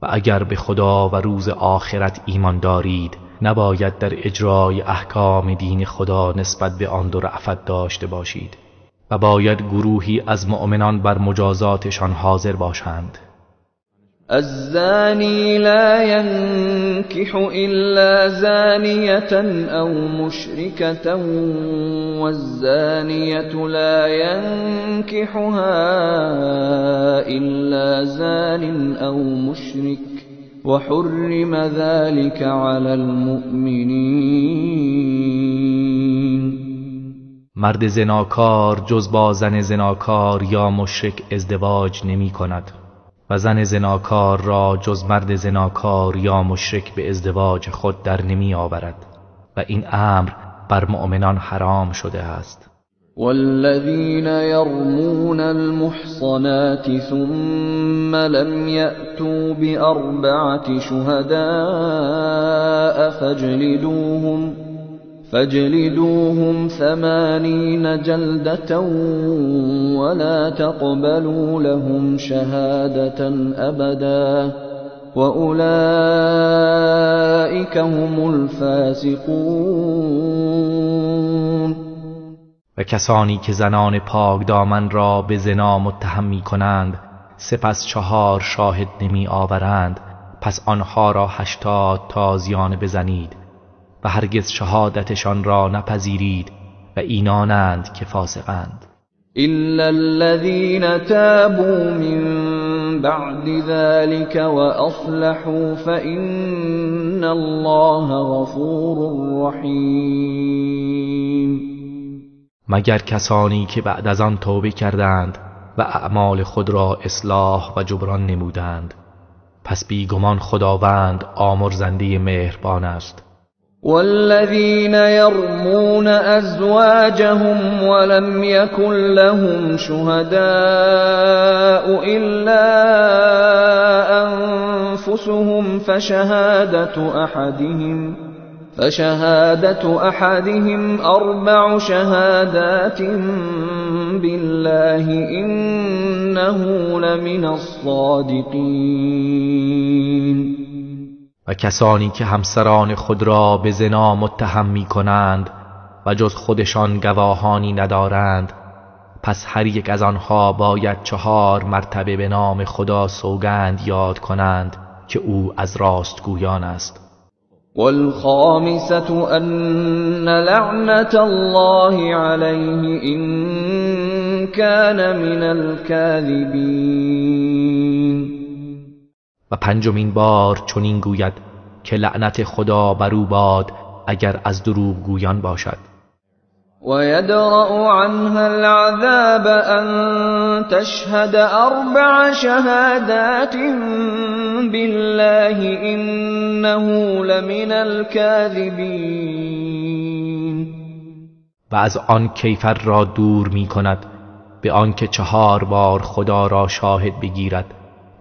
و اگر به خدا و روز آخرت ایمان دارید نباید در اجرای احکام دین خدا نسبت به آن دو رأفت داشته باشید و باید گروهی از مؤمنان بر مجازاتشان حاضر باشند. الزانی لا ينكح إلا زانية أو مشركة والزانية لا ينكحها إلا زان أو مشرك وحرم ذلك على المؤمنين. مرد زناکار جز با زن زناکار یا مشرک ازدواج نمی کند و زن زناکار را جز مرد زناکار یا مشرک به ازدواج خود در نمی آورد و این امر بر مؤمنان حرام شده است. والذین یرمون المحصنات ثم لم یأتوا بأربعة شهداء فاجلدوهم 80 جلدة ولا تقبلوا لهم شهادة أبدا وأولئك هم الفاسقون. و کسانی که زنان پاک دامن را به زنا متهم می کنند سپس 4 شاهد نمی آورند پس آنها را 80 تازیانه بزنید و هرگز شهادتشان را نپذیرید و اینانند که فاسقند. إلا الذين تابوا من بعد ذلك وأصلحوا فإن الله غفور رحیم. مگر کسانی که بعد از آن توبه کردند و اعمال خود را اصلاح و جبران نمودند پس بیگمان خداوند آمرزنده مهربان است. والذين يرمون أزواجهم ولم يكن لهم شهداء إلا أنفسهم فشهادة أحدهم 4 شهادات بالله إنه لمن الصادقين. و کسانی که همسران خود را به زنا متهم می کنند و جز خودشان گواهانی ندارند پس هر یک از آنها باید 4 مرتبه به نام خدا سوگند یاد کنند که او از راستگویان است. والخامسة أن لعنة الله عليه إن كان من الكاذبين. و 5مین بار چنین گوید که لعنت خدا بر او باد اگر از دروغ گویان باشد. و یدرأ عنها العذاب ان تشهد 4 شهادات بالله انه لمن الكاذبین. و از آن کیفر را دور می کند به آنکه 4 بار خدا را شاهد بگیرد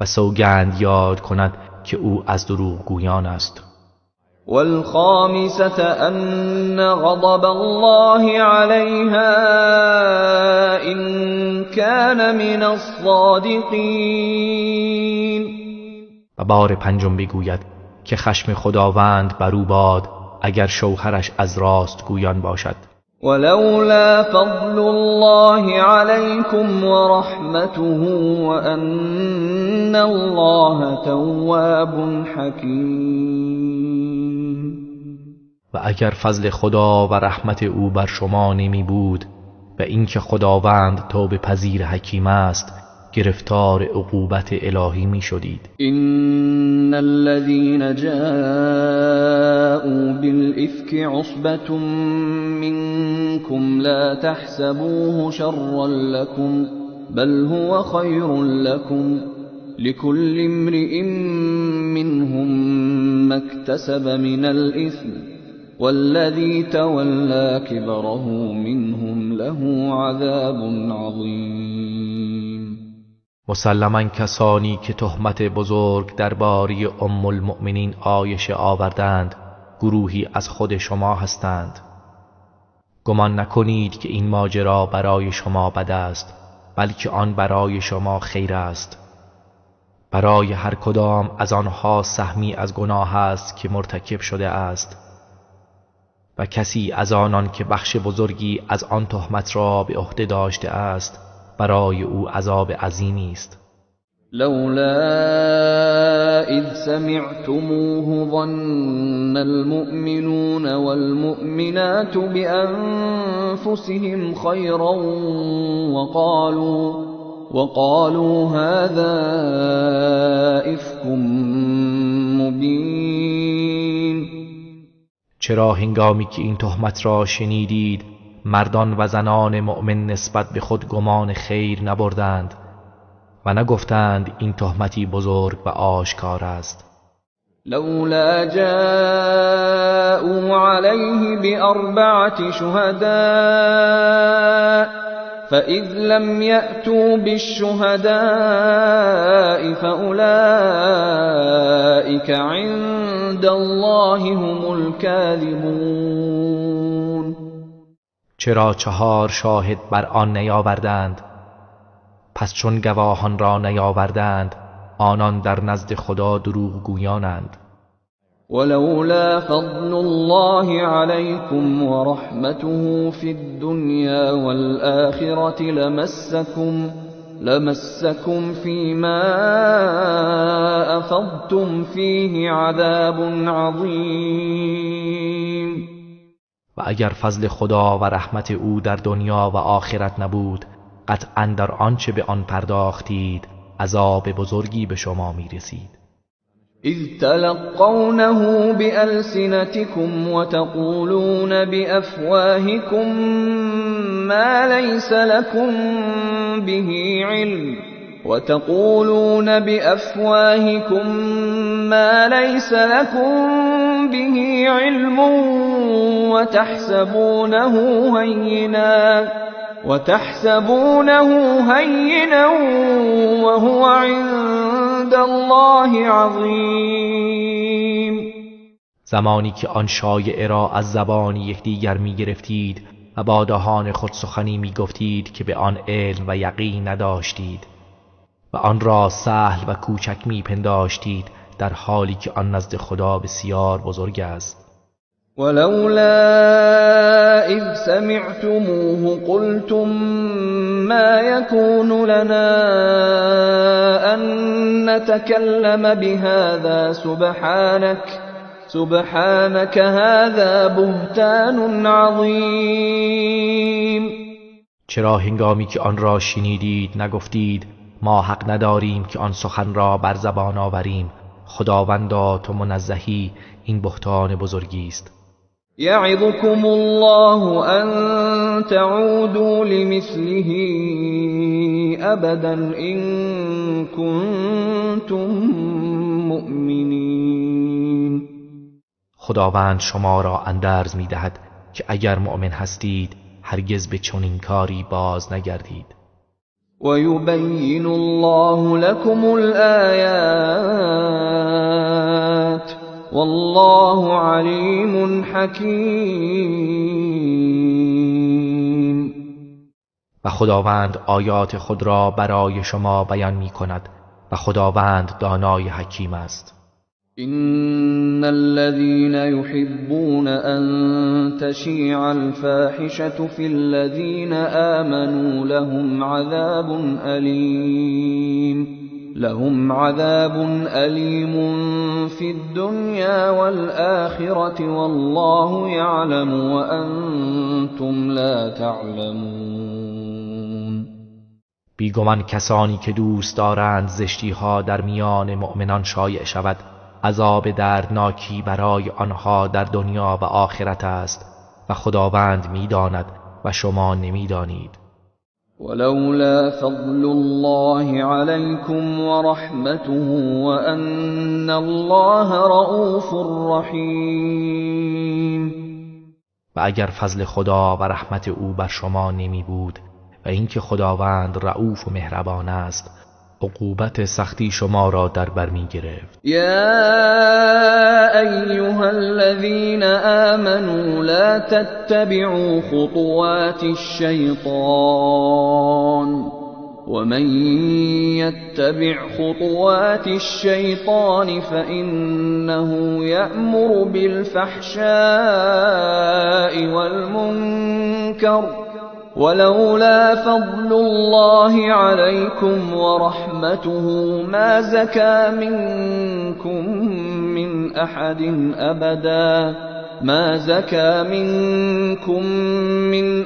و سوگند یاد کند که او از دروغ گویان است. والخامسة أن غضب الله عليها إن كان من الصادقين. و بار 5 بگوید که خشم خداوند بر او باد اگر شوهرش از راست گویان باشد. ولولا فضل الله عليكم ورحمته وأن الله تواب حكيم. و اگر فضل خدا و رحمت او بر شما نمی بود و اینکه خداوند توبه پذیر حکیم است گرفتار عقوبت الهی می شدید. ان الذين جاءوا بالإفك عصبة منكم لا تحسبوه شرا لكم بل هو خير لكم لكل امرئ منهم ما اكتسب من الإثم والذي تولى كبره منهم له عذاب عظيم. مسلماً کسانی که تهمت بزرگ درباره ام المؤمنین عایشه آوردند گروهی از خود شما هستند. گمان نکنید که این ماجرا برای شما بد است بلکه آن برای شما خیر است. برای هر کدام از آنها سهمی از گناه است که مرتکب شده است و کسی از آنان که بخش بزرگی از آن تهمت را به عهده داشته است برای او عذاب عظیمی است. لولا اذ سمعتموه ظن المؤمنون والمؤمنات بأنفسهم خيرا وقالوا هذا إفك مبين. چرا هنگامی که این تهمت را شنیدید مردان و زنان مؤمن نسبت به خود گمان خیر نبردند و نگفتند این تهمتی بزرگ و آشکار است. لولا جاءوا عليه بأربعة شهداء فإذ لم يأتوا بالشهداء فأولئك عند الله هم الكاذبون. چرا 4 شاهد بر آن نیاوردند؟ پس چون گواهان را نیاوردند آنان در نزد خدا دروغ گویانند. ولولا فضل الله عليكم ورحمته في الدنيا والآخرة لمسكم فيما أفضتم فيه عذاب عظيم. و اگر فضل خدا و رحمت او در دنیا و آخرت نبود قطعاً در آنچه به آن پرداختید عذاب بزرگی به شما میرسید. اذ تلقونه بألسنتكم وتقولون بأفواهكم ما ليس لكم به علم وتحسبونه هينا وهو عند الله عظیم. زمانی که آن شایعه را از زبان یکدیگر می گرفتید و با دهان خود سخنی می گفتید که به آن علم و یقین نداشتید و آن را سهل و کوچک می پنداشتید در حالی که آن نزد خدا بسیار بزرگ است. ولولا اذ سمعتموه قلتم ما يكون لنا ان نتكلم بهذا سبحانك هذا بهتان عظیم. چرا هنگامی که آن را شنیدید نگفتید ما حق نداریم که آن سخن را بر زبان آوریم؟ خداوندا تو منزهی، این بهتان بزرگی است. یعظکم الله ان تعودوا لمثله ابدا ان کنتم مؤمنین. خداوند شما را اندرز می‌دهد که اگر مؤمن هستید هرگز به چنین کاری باز نگردید. ويبين الله لكم الآيات والله عليم حكيم. و خداوند آیات خود را برای شما بیان می کند و خداوند دانای حکیم است. إن الذين يحبون أن تشيع الفاحشة في الذين آمنوا لهم عذاب أليم في الدنيا والآخرة والله يعلم وأنتم لا تعلمون. بیگمان کسانی که دوست دارند زشتی ها در میان مؤمنان شایع شود عذاب دردناکی برای آنها در دنیا و آخرت است و خداوند می‌داند و شما نمی‌دانید. ولولا فضل الله عليكم ورحمته وأن الله رؤوف رحیم. و اگر فضل خدا و رحمت او بر شما نمی بود و اینکه خداوند رؤوف و مهربان است عقوبت سختی شما را در بر می گرفت. یا ایها الذین آمنوا لا تتبعوا خطوات الشیطان ومن يتبع خطوات الشيطان فإنه يأمر بالفحشاء والمنكر ولولا فضل الله عليكم ورحمته ما زكى منكم من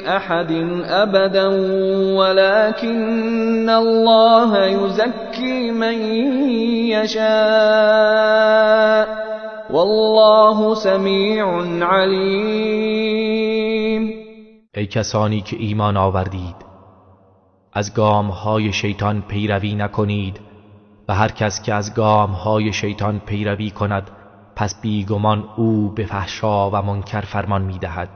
أحد أبدا ولكن الله يزكي من يشاء والله سمیع علیم. ای کسانی که ایمان آوردید، از گام‌های شیطان پیروی نکنید و هر کس که از گام‌های شیطان پیروی کند پس بیگمان او به فحشا و منکر فرمان می‌دهد.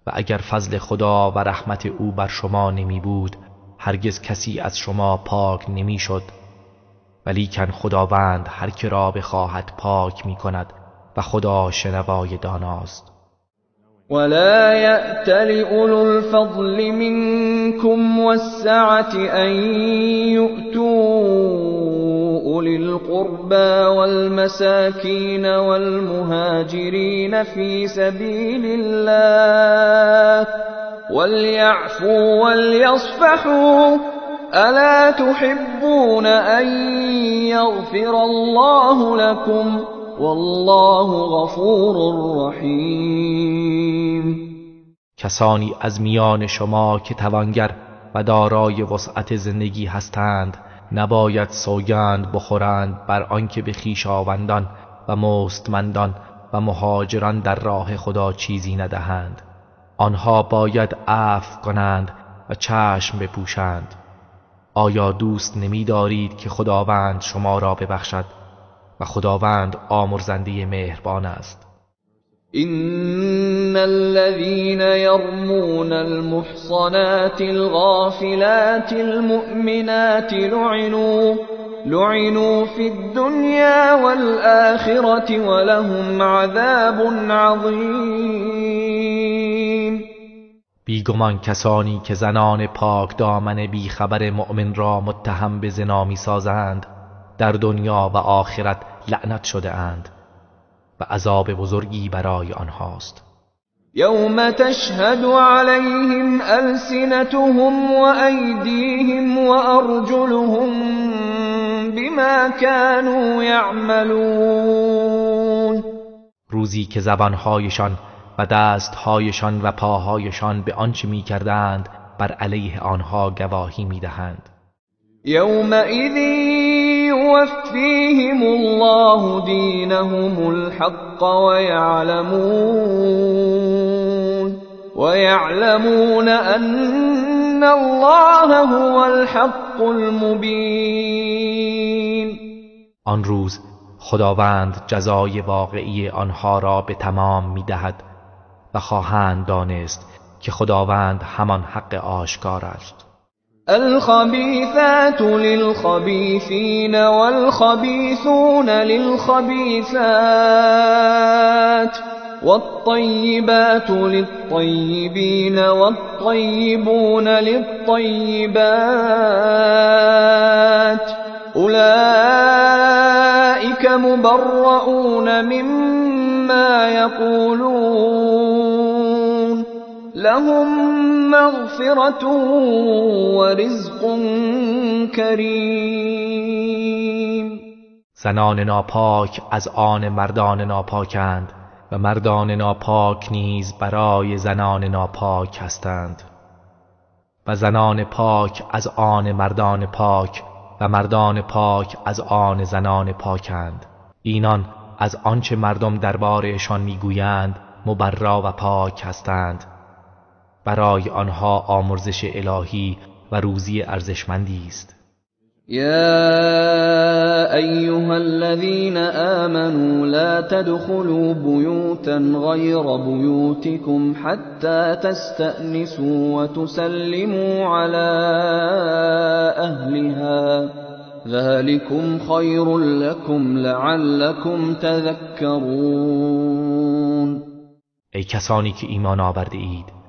و اگر فضل خدا و رحمت او بر شما نمی بود هرگز کسی از شما پاک نمی شد، ولیکن خداوند هر که را بخواهد پاک می کند و خدا شنوای داناست. ولا يأتل أولو الفضل منكم والسعة أن يؤتوا أولي القربى والمساكين والمهاجرين في سبيل الله وليعفوا وليصفحوا ألا تحبون أن يغفر الله لكم والله غفور رحیم. کسانی از میان شما که توانگر و دارای وسعت زندگی هستند نباید سوگند بخورند بر آنکه به خویشاوندان و مستمندان و مهاجران در راه خدا چیزی ندهند. آنها باید عفو کنند و چشم بپوشند. آیا دوست نمی دارید که خداوند شما را ببخشد و خداوند آمرزنده مهربان است؟ إن الذين يرمون المحصنات الغافلات المؤمنات لعنوا في الدنيا والآخرة ولهم عذاب عظيم. بیگمان کسانی که زنان پاک دامن بیخبر مؤمن را متهم به زنا می‌سازند در دنیا و آخرت لعنت شده اند و عذاب بزرگی برای آنهاست. یوم تشهد علیهم ألسنتهم وأیدیهم وأرجلهم بما كانوا یعملون. روزی که زبانهایشان و دستهایشان و پاهایشان به آنچه می‌کردند بر علیه آنها گواهی می‌دهند. یومئذ یوفیهم الله دینهم الحق ویعلمون ان الله هو الحق المبین. آن روز خداوند جزای واقعی آنها را به تمام می‌دهد و خواهند دانست که خداوند همان حق آشکار است. الخبيثات للخبيثين والخبيثون للخبيثات والطيبات للطيبين والطيبون للطيبات أولئك مبرؤون مما يقولون لهم مغفرة ورزق کریم. زنان ناپاک از آن مردان ناپاکند و مردان ناپاک نیز برای زنان ناپاک هستند و زنان پاک از آن مردان پاک و مردان پاک از آن زنان پاکند. اینان از آنچه مردم درباره‌شان میگویند مبرا و پاک هستند. برای آنها آمرزش الهی و روزی ارزشمندی است. یا ایها الذین آمنوا لا تدخلوا بیوتا غیر بیوتکم حتی تستأنسوا وتسلموا على اهلها ذلكم خیر لكم لعلكم تذکرون. ای کسانی که ایمان آورده اید،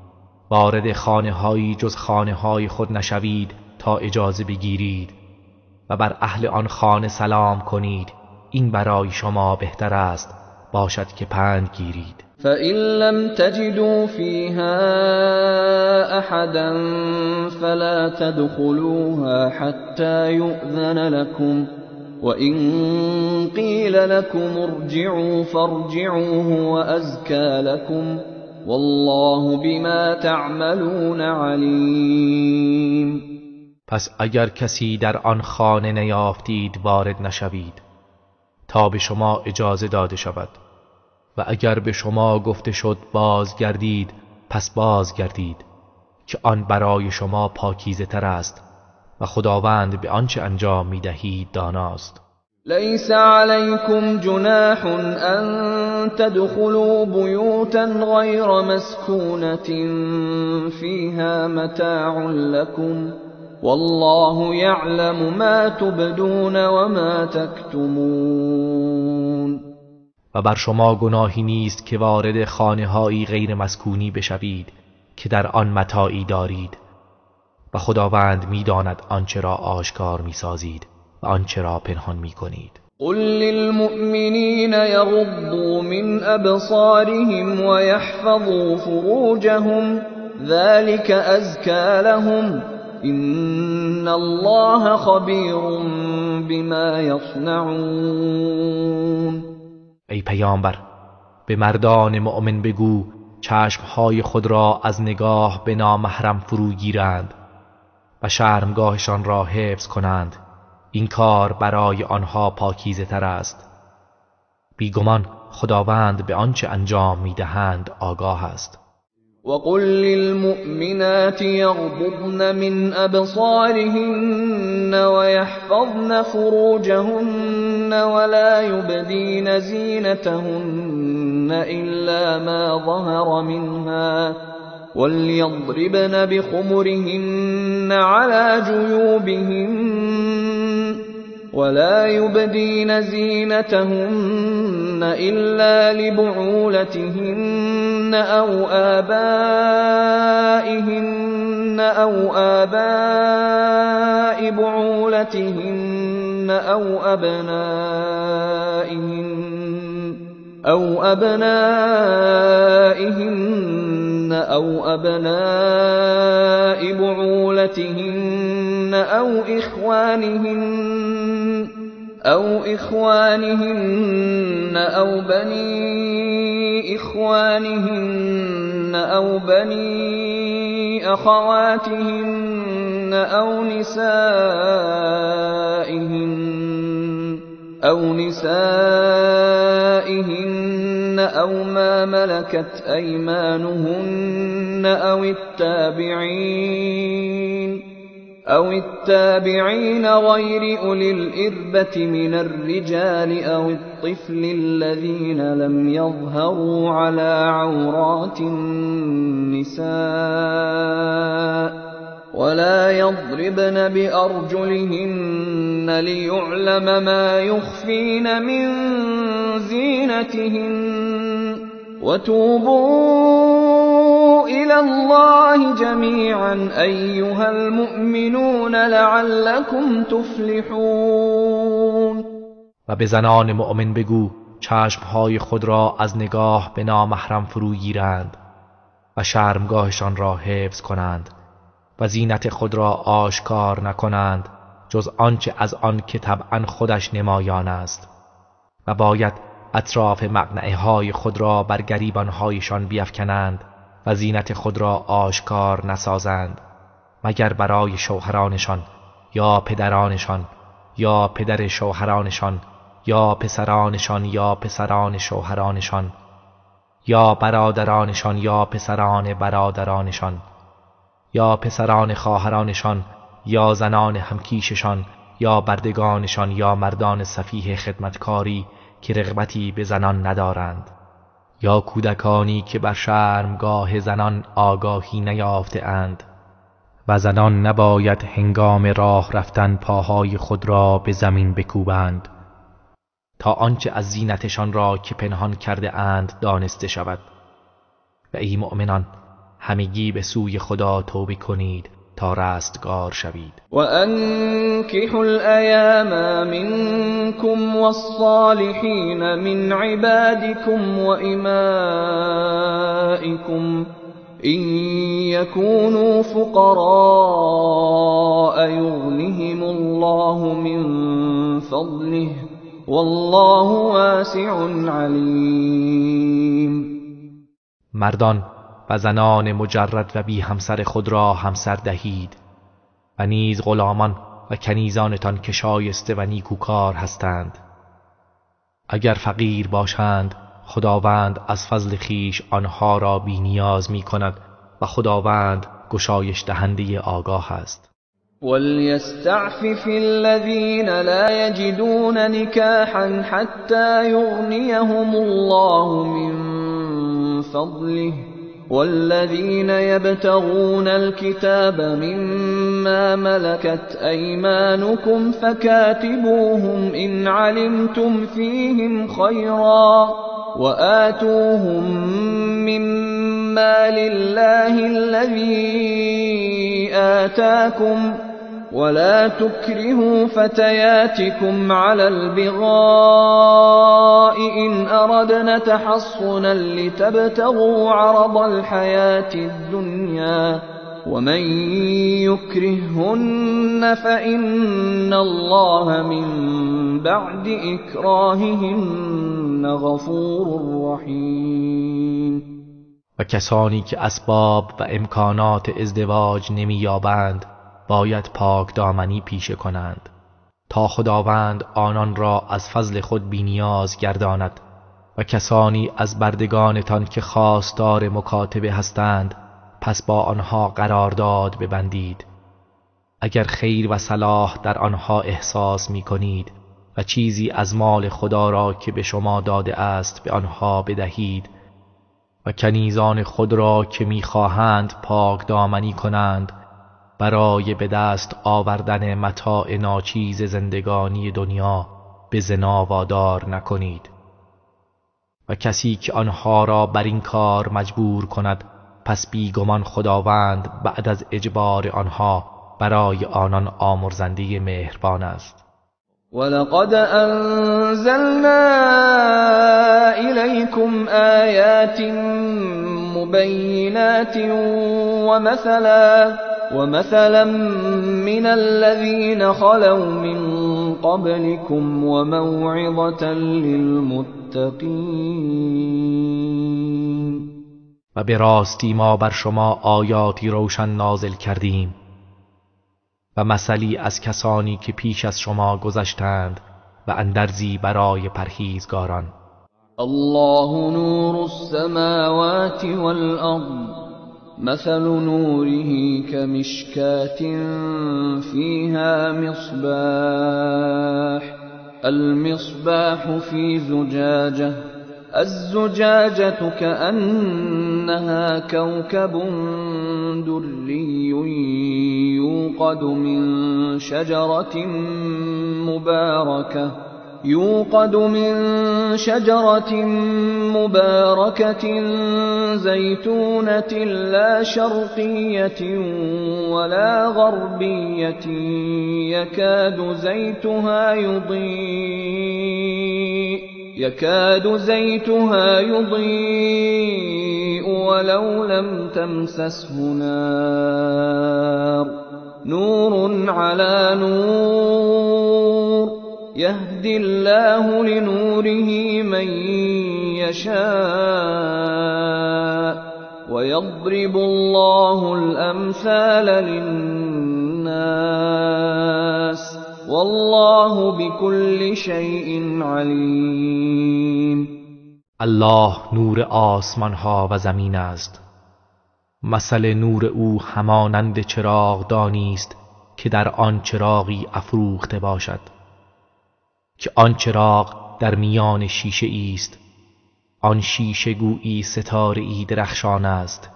وارد خانه‌هایی جز خانه‌های خود نشوید تا اجازه بگیرید و بر اهل آن خانه سلام کنید. این برای شما بهتر است باشد که پند گیرید. فَإِن لَّمْ تَجِدُوا فِيهَا أَحَدًا فَلَا تَدْخُلُوهَا حَتَّى يُؤْذَنَ لَكُمْ وَإِن قِيلَ لَكُمُ ارْجِعُوا فَارْجِعُوا هُوَ أَزْكَىٰ لَكُمْ وَاللَّهُ بِمَا تَعْمَلُونَ عَلِيمٌ. پس اگر کسی در آن خانه نیافتید وارد نشوید تا به شما اجازه داده شود، و اگر به شما گفته شد بازگردید پس بازگردید که آن برای شما پاکیزه تر است و خداوند به آنچه انجام می دهید داناست. ليس عليكم جناح أن تدخلوا بيوتا غير مسكونة فيها متاع لكم والله يعلم ما تبدون وما تكتمون. و بر شما گناهی نیست که وارد خانه‌هایی غیر مسکونی بشوید که در آن متاعی دارید و خداوند می‌داند آنچه را آشکار می‌سازید و آنچه را پنهان می‌کنید. قل للمؤمنين يغضوا من أبصارهم ويحفظوا فروجهم ذلك أزكى لهم إن الله خبير بما يصنعون. ای پیامبر، به مردان مؤمن بگو چشمهای خود را از نگاه به نامحرم فرو گیرند و شرمگاهشان را حفظ کنند. این کار برای آنها پاکیزه تر است. بیگمان خداوند به آنچه انجام میدهند آگاه است. وقل للمؤمنات يغضضن من أبصارهن ويحفظن فروجهن ولا يبدين زينتهن إلا ما ظهر منها وليضربن بخمرهن على جيوبهن ولا يبدين زينتهن إلا لبعولتهن أو آباء بعولتهن أو أبنائهن أو أبناء بعولتهن أو إخوانهن أو بني إخوانهن أو بني أخواتهن أو نسائهن أو ما ملكت أيمانهن أو التابعين غير أولي الإربة من الرجال أو الطفل الذين لم يظهروا على عورات النساء ولا يضربن بأرجلهن ليعلم ما يخفين من زينتهن وتوبوا إلى الله جميعا أيها المؤمنون لعلكم تفلحون. و به زنان مؤمن بگو چشمهای خود را از نگاه به نامحرم فرو گیرند و شرمگاهشان را حفظ کنند و زینت خود را آشکار نکنند جز آنچه از آن که طبعا خودش نمایان است و باید اطراف مقنعه های خود را بر گریبانهایشان بیفکنند و زینت خود را آشکار نسازند مگر برای شوهرانشان یا پدرانشان یا پدر شوهرانشان یا پسرانشان یا پسران شوهرانشان یا برادرانشان یا پسران برادرانشان یا پسران خواهرانشان یا زنان همکیششان یا بردگانشان یا مردان سفیه خدمتکاری که رغبتی به زنان ندارند یا کودکانی که بر شرمگاه زنان آگاهی نیافته اند و زنان نباید هنگام راه رفتن پاهای خود را به زمین بکوبند تا آنچه از زینتشان را که پنهان کرده اند دانسته شود. و ای مؤمنان همگی به سوی خدا توبه کنید تا رستگار شوید. وأنكحوا الأيام منكم والصالحين من عبادكم وإمائكم إن يكونوا فقراء يغنهم الله من فضله والله واسع علیم. مردان و زنان مجرد و بی همسر خود را همسر دهید و نیز غلامان و کنیزانتان که شایسته و نیکوکار هستند. اگر فقیر باشند خداوند از فضل خیش آنها را بی نیاز می کند و خداوند گشایش دهنده آگاه است. وليستعفف الذين لا يجدون نكاحا حتى يغنيهم الله من فضله والذين يبتغون الكتاب مما ملكت أيمانكم فكاتبوهم إن علمتم فيهم خيرا وآتوهم مما لله الذي آتاكم ولا تكرهوا فتياتكم على البغاء إن أردنا تحصنا لتبتغوا عرض الحياة الدنيا ومن يكرههن فإن الله من بعد إكراههن غفور رحیم. و کسانی که اسباب و امکانات ازدواج نمی‌یابند باید پاک دامنی پیشه کنند تا خداوند آنان را از فضل خود بی‌نیاز گرداند و کسانی از بردگانتان که خواستار مکاتبه هستند پس با آنها قرارداد ببندید. اگر خیر و صلاح در آنها احساس می کنید و چیزی از مال خدا را که به شما داده است به آنها بدهید و کنیزان خود را که می خواهند پاک دامنی کنند برای به دست آوردن متاع ناچیز زندگانی دنیا به زنا وادار نکنید. و کسی که آنها را بر این کار مجبور کند پس بیگمان خداوند بعد از اجبار آنها برای آنان آمرزنده مهربان است. ولقد أنزلنا إليكم آيات مبينات ومثلا من الذين خلوا من قبلكم وموعظة للمتقين. و به راستی ما بر شما آیاتی روشن نازل کردیم و مثلی از کسانی که پیش از شما گذشتند و اندرزی برای پرهیزگاران. الله نور السماوات والأرض مثل نوره كمشكاة فيها مصباح المصباح في زجاجة الزجاجة كأنها كوكب دري يوقد من شجرة مباركة زيتونة لا شرقية ولا غربية يكاد زيتها يضيء ولو لم تمسسه نار نور على نور يهدي الله لنوره من يشاء ويضرب الله الأمثال للناس والله بكل شيء علیم. الله نور آسمان ها و زمین است. مثل نور او همانند چراغدانی است که در آن چراغی افروخته باشد که آن چراغ در میان شیشه است. آن شیشه گویی ستاره‌ای درخشان است.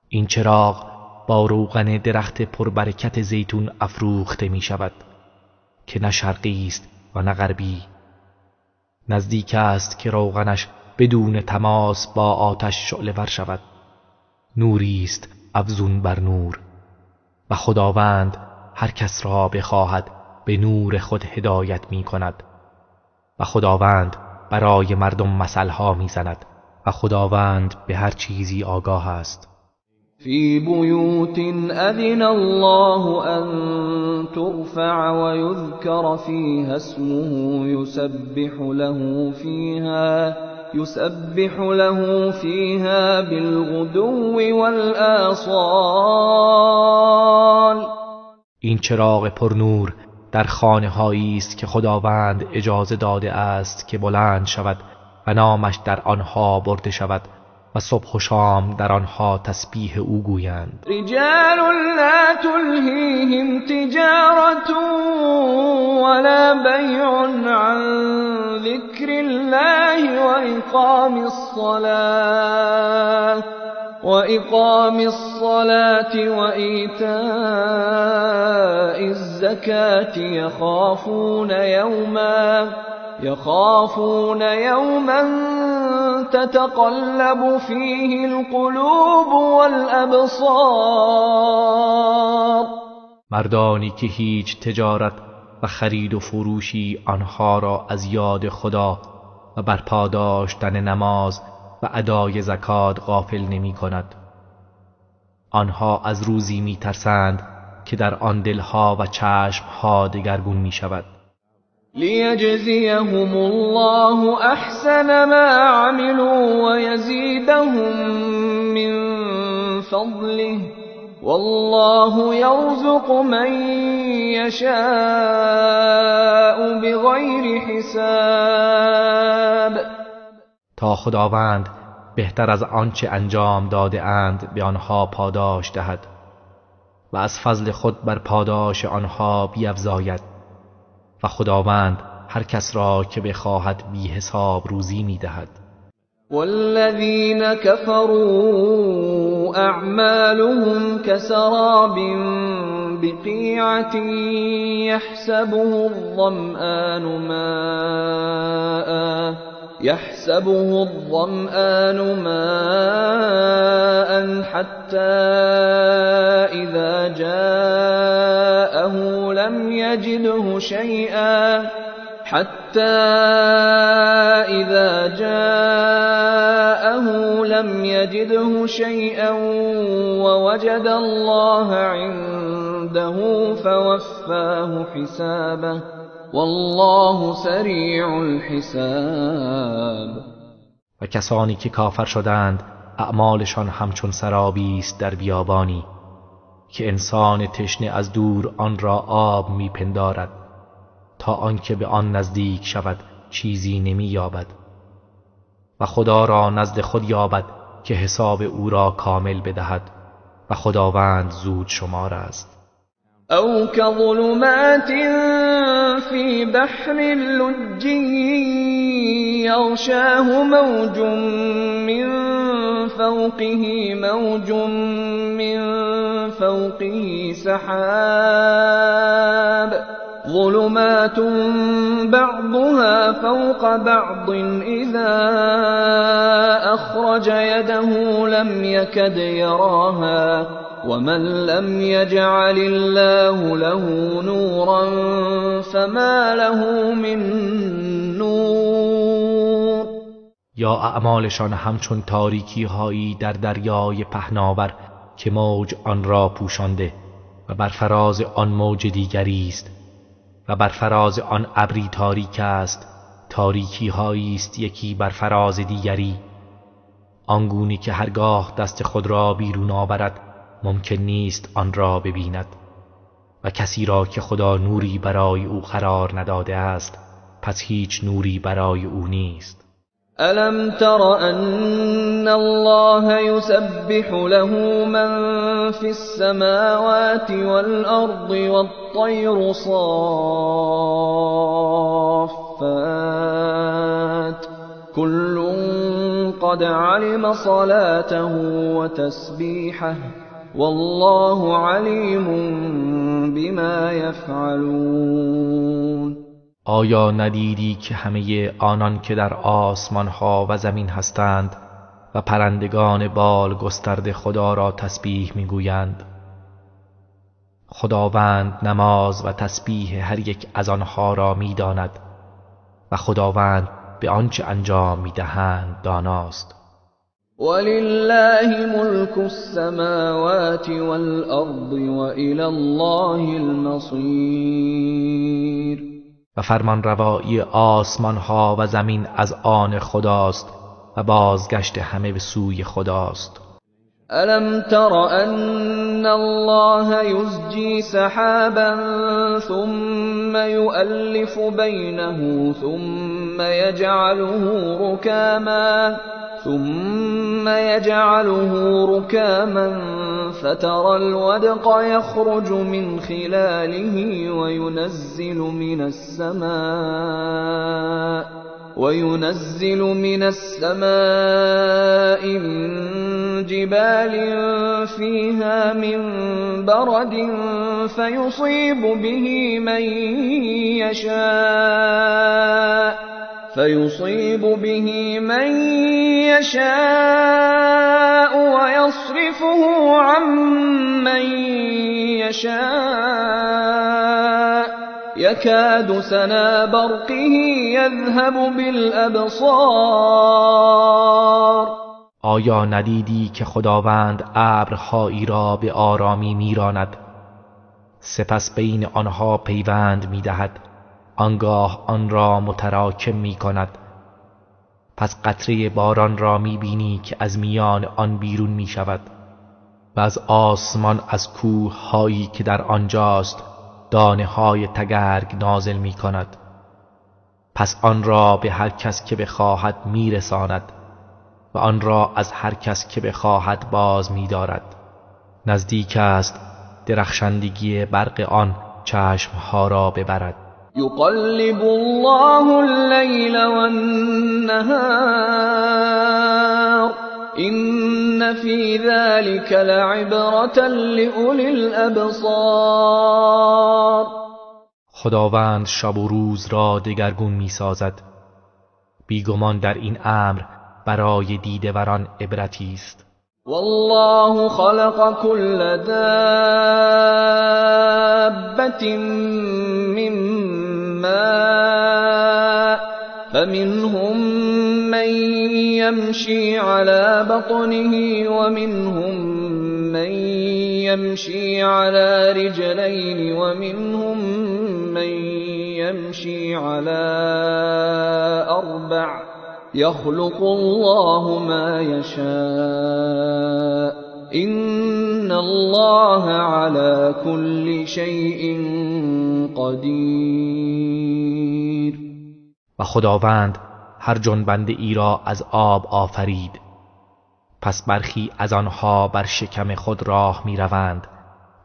این چراغ با روغن درخت پربرکت زیتون افروخته می شود که نه شرقی است و نه غربی. نزدیک است که روغنش بدون تماس با آتش شعله ور شود. نوری است افزون بر نور و خداوند هر کس را بخواهد به نور خود هدایت می کند و خداوند برای مردم مثلها می زند و خداوند به هر چیزی آگاه است. فی بیوت اذن الله ان ترفع و یذکر فیها اسمه یسبح له فیها بالغدو والآصال. این چراغ پرنور در خانه‌هایی است که خداوند اجازه داده است که بلند شود و نامش در آنها برده شود و صبح و شام در آنها تسبیح او گویند. رجال لا تلهیهم تجارة ولا بیع عن ذکر الله وإقام الصلاة وإيتاء الزكاة يخافون يوما تتقلب فيه القلوب والأبصار. مردانی که هیچ تجارت و خرید و فروشی آنها را از یاد خدا و برپا داشتن نماز و ادای زکات غافل نمی کند. آنها از روزی می ترسند که در آن دلها و چشمها دگرگون می شود. لیجزیهم الله احسن ما عملوا و یزیدهم من فضله والله یرزق من یشاء بغیر حساب. تا خداوند بهتر از آنچه انجام داده اند به آنها پاداش دهد و از فضل خود بر پاداش آنها بیفزاید و خداوند هر کس را که بخواهد بی حساب روزی می دهد. والذین كفروا اعمالهم كسراب بقيعة يحسبه الظمآن ماء حتى إذا جاءه لم يجده شيئا ووجد الله عنده فوفاه حسابه والله سریع الحساب. و کسانی که کافر شدند اعمالشان همچون سرابی است در بیابانی که انسان تشنه از دور آن را آب میپندارد تا آنکه به آن نزدیک شود چیزی نمی یابد و خدا را نزد خود یابد که حساب او را کامل بدهد و خداوند زود شمار است. او كظلمات في بحر لجي يغشاه موج من فوقه سحاب ظلمات بعضها فوق بعض إذا أخرج يده لم يكد يراها ومن لم يجعل الله له نورا فما له من نور. یا اعمالشان همچون تاریکی هایی در دریای پهناور که موج آن را پوشانده و بر فراز آن موج دیگری است و بر فراز آن ابری تاریک است، تاریکی هایی است یکی بر فراز دیگری، آنگونی که هرگاه دست خود را بیرون آورد ممکن نیست آن را ببیند و کسی را که خدا نوری برای او قرار نداده است پس هیچ نوری برای او نیست. الم تر ان الله يسبح له من في السماوات والارض والطير صافات كل قد علم صلاته وتسبيحه والله علیم بما یفعلون. آیا ندیدی که همه آنان که در آسمان ها و زمین هستند و پرندگان بال گسترده خدا را تسبیح میگویند خداوند نماز و تسبیح هر یک از آنها را می‌داند و خداوند به آنچه انجام می‌دهند داناست. ولله ملك السماوات والأرض وإلى الله المصير. و فرمان روایی آسمان ها و زمین از آن خداست و بازگشت همه به سوی خداست. ألم تر أن الله يزجي سحابا ثم يؤلف بينه ثم يجعله ركاما فترى الودق يخرج من خلاله وينزل من السماء من جبال فيها من برد فيصيب به من يشاء ويصرفه عن من يشاء يكاد سنا برقه يذهب بالأبصار. آیا ندیدی که خداوند ابرهایی را به آرامی میراند، سپس بین آنها پیوند میدهد، آنگاه آن را متراکم میکند، پس قطره باران را میبینی که از میان آن بیرون میشود و از آسمان از کوه هایی که در آنجاست دانه های تگرگ نازل میکند، پس آن را به هر کس که بخواهد میرساند و آن را از هر کس که بخواهد باز می‌دارد. نزدیک است درخشندگی برق آن چشمها را ببرد. يقلب الله الليل والنهار إن في ذلك لعبرة لأولي الأبصار. خداوند شب و روز را دگرگون می‌سازد، بیگمان در این امر برای دیده‌وران عبرتی است. والله خلق كل دابة من ماء فمنهم من يمشي على بطنه ومنهم من يمشي على رجلين ومنهم من يمشي على أربع يخلق الله ما يشاء إن الله على كل شيء قدیر. و خداوند هر جنبنده ای را از آب آفرید، پس برخی از آنها بر شکم خود راه می روند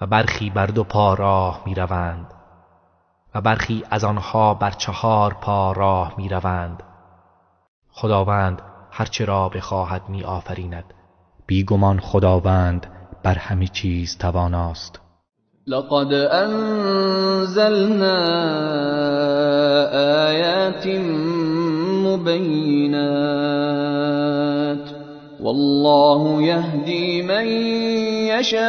و برخی بر دو پا راه می روند و برخی از آنها بر 4 پا راه می روند. خداوند هرچه را بخواهد می آفریند، بیگمان خداوند بر همه چیز تواناست. لقد أنزلنا آيات مبينات والله يهدي من يشاء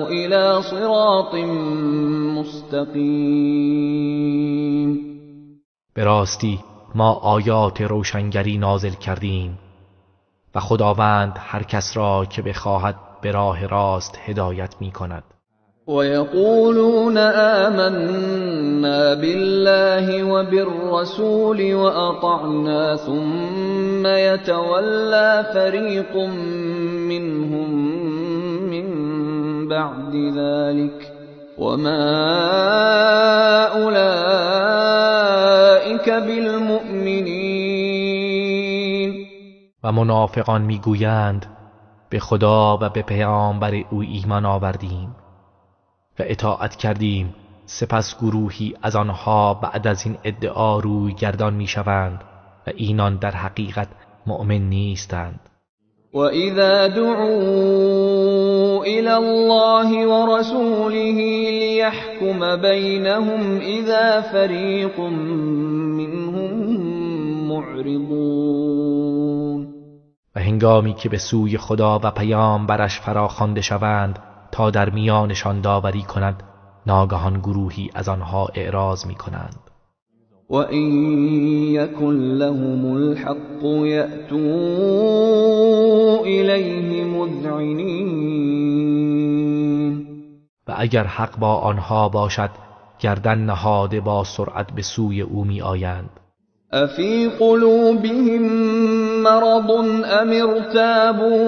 إلى صراط مستقيم. به راستی ما آیات روشنگری نازل کردیم و خداوند هر کس را که بخواهد به راه راست هدایت می کند. ويقولون آمنا بالله وبالرسول وأطعنا ثم يتولى فريق منهم من بعد ذلك وما أولئك بالمؤمنين. و منافقان میگویند به خدا و به پیامبر او ایمان آوردیم و اطاعت کردیم، سپس گروهی از آنها بعد از این ادعا روی گردان میشوند و اینان در حقیقت مؤمن نیستند. وَإِذَا دُعُوا إِلَى اللَّهِ وَرَسُولِهِ لِيَحْكُمَ بَيْنَهُمْ إِذَا فَرِيقٌ مِّنْهُمْ مُعْرِضُونَ. و هنگامی که به سوی خدا و پیامبرش فراخوانده شوند تا تا در میانشان داوری کند ناگهان گروهی از آنها اعراض می کنند. وَإِن يَكُن لَّهُمُ الْحَقُّ يَأْتُوا إِلَيْهِ مُذْعِنِينَ و اگر حق با آنها باشد گردن نهاده با سرعت به سوی او می آیند. أَفِي قُلُوبِهِم مَّرَضٌ أَمِ ارْتَابُوا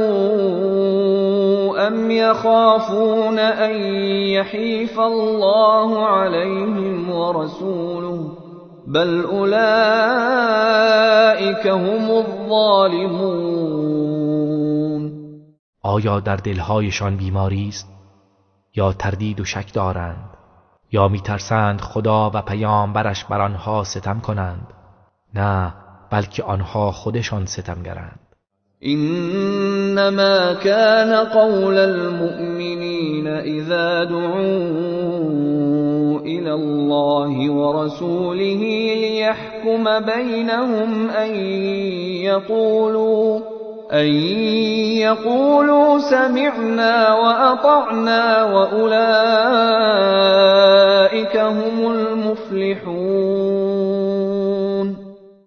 أَمْ يَخَافُونَ أَن يَحِيفَ اللَّهُ عَلَيْهِمْ وَرَسُولُهُ بل اولئک هم الظالمون. آیا در دلهایشان بیماری است یا تردید و شک دارند یا میترسند خدا و پیامبرش بر آنها ستم کنند؟ نه، بلکه آنها خودشان ستمگرند. انما كان قول المؤمنین اذا دعوا إلى الله ورسوله ليحكم بينهم أن يقولوا سمعنا وأطعنا وأولئك هم المفلحون.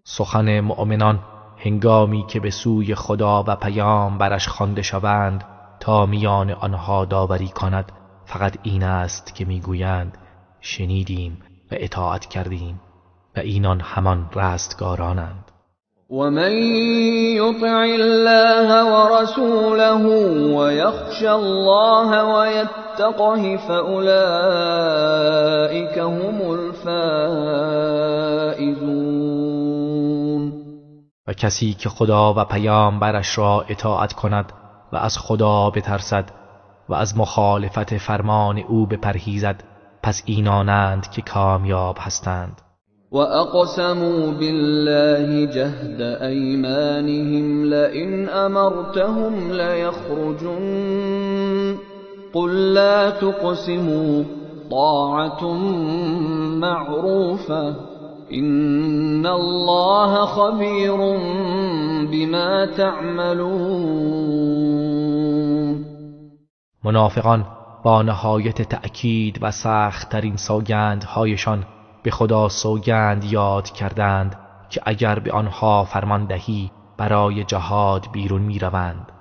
سخن مؤمنان هنگامی که به سوی خدا و پیامبرش خوانده شوند تا میان آنها داوری کند فقط این است که میگویند شنیدیم و اطاعت کردیم و اینان همان رستگارانند. ومن يطع الله ورسوله ويخشى الله ويتقه فأولئك هم الفائزون. و کسی که خدا و پیامبرش را اطاعت کند و از خدا بترسد و از مخالفت فرمان او بپرهیزد پس اینانند که کامیاب هستند. وَأَقْسَمُوا بِاللَّهِ جَهْدَ أَيْمَانِهِمْ لَئِنْ أَمَرْتَهُمْ لَيَخْرُجُنَّ قُل لَّا تُقْسِمُوا طَاعَةٌ مَّعْرُوفَةٌ إِنَّ اللَّهَ خَبِيرٌ بِمَا تَعْمَلُونَ. منافقان با نهایت تأکید و سخت‌ترین سوگندهایشان به خدا سوگند یاد کردند که اگر به آنها فرمان دهی برای جهاد بیرون می روند.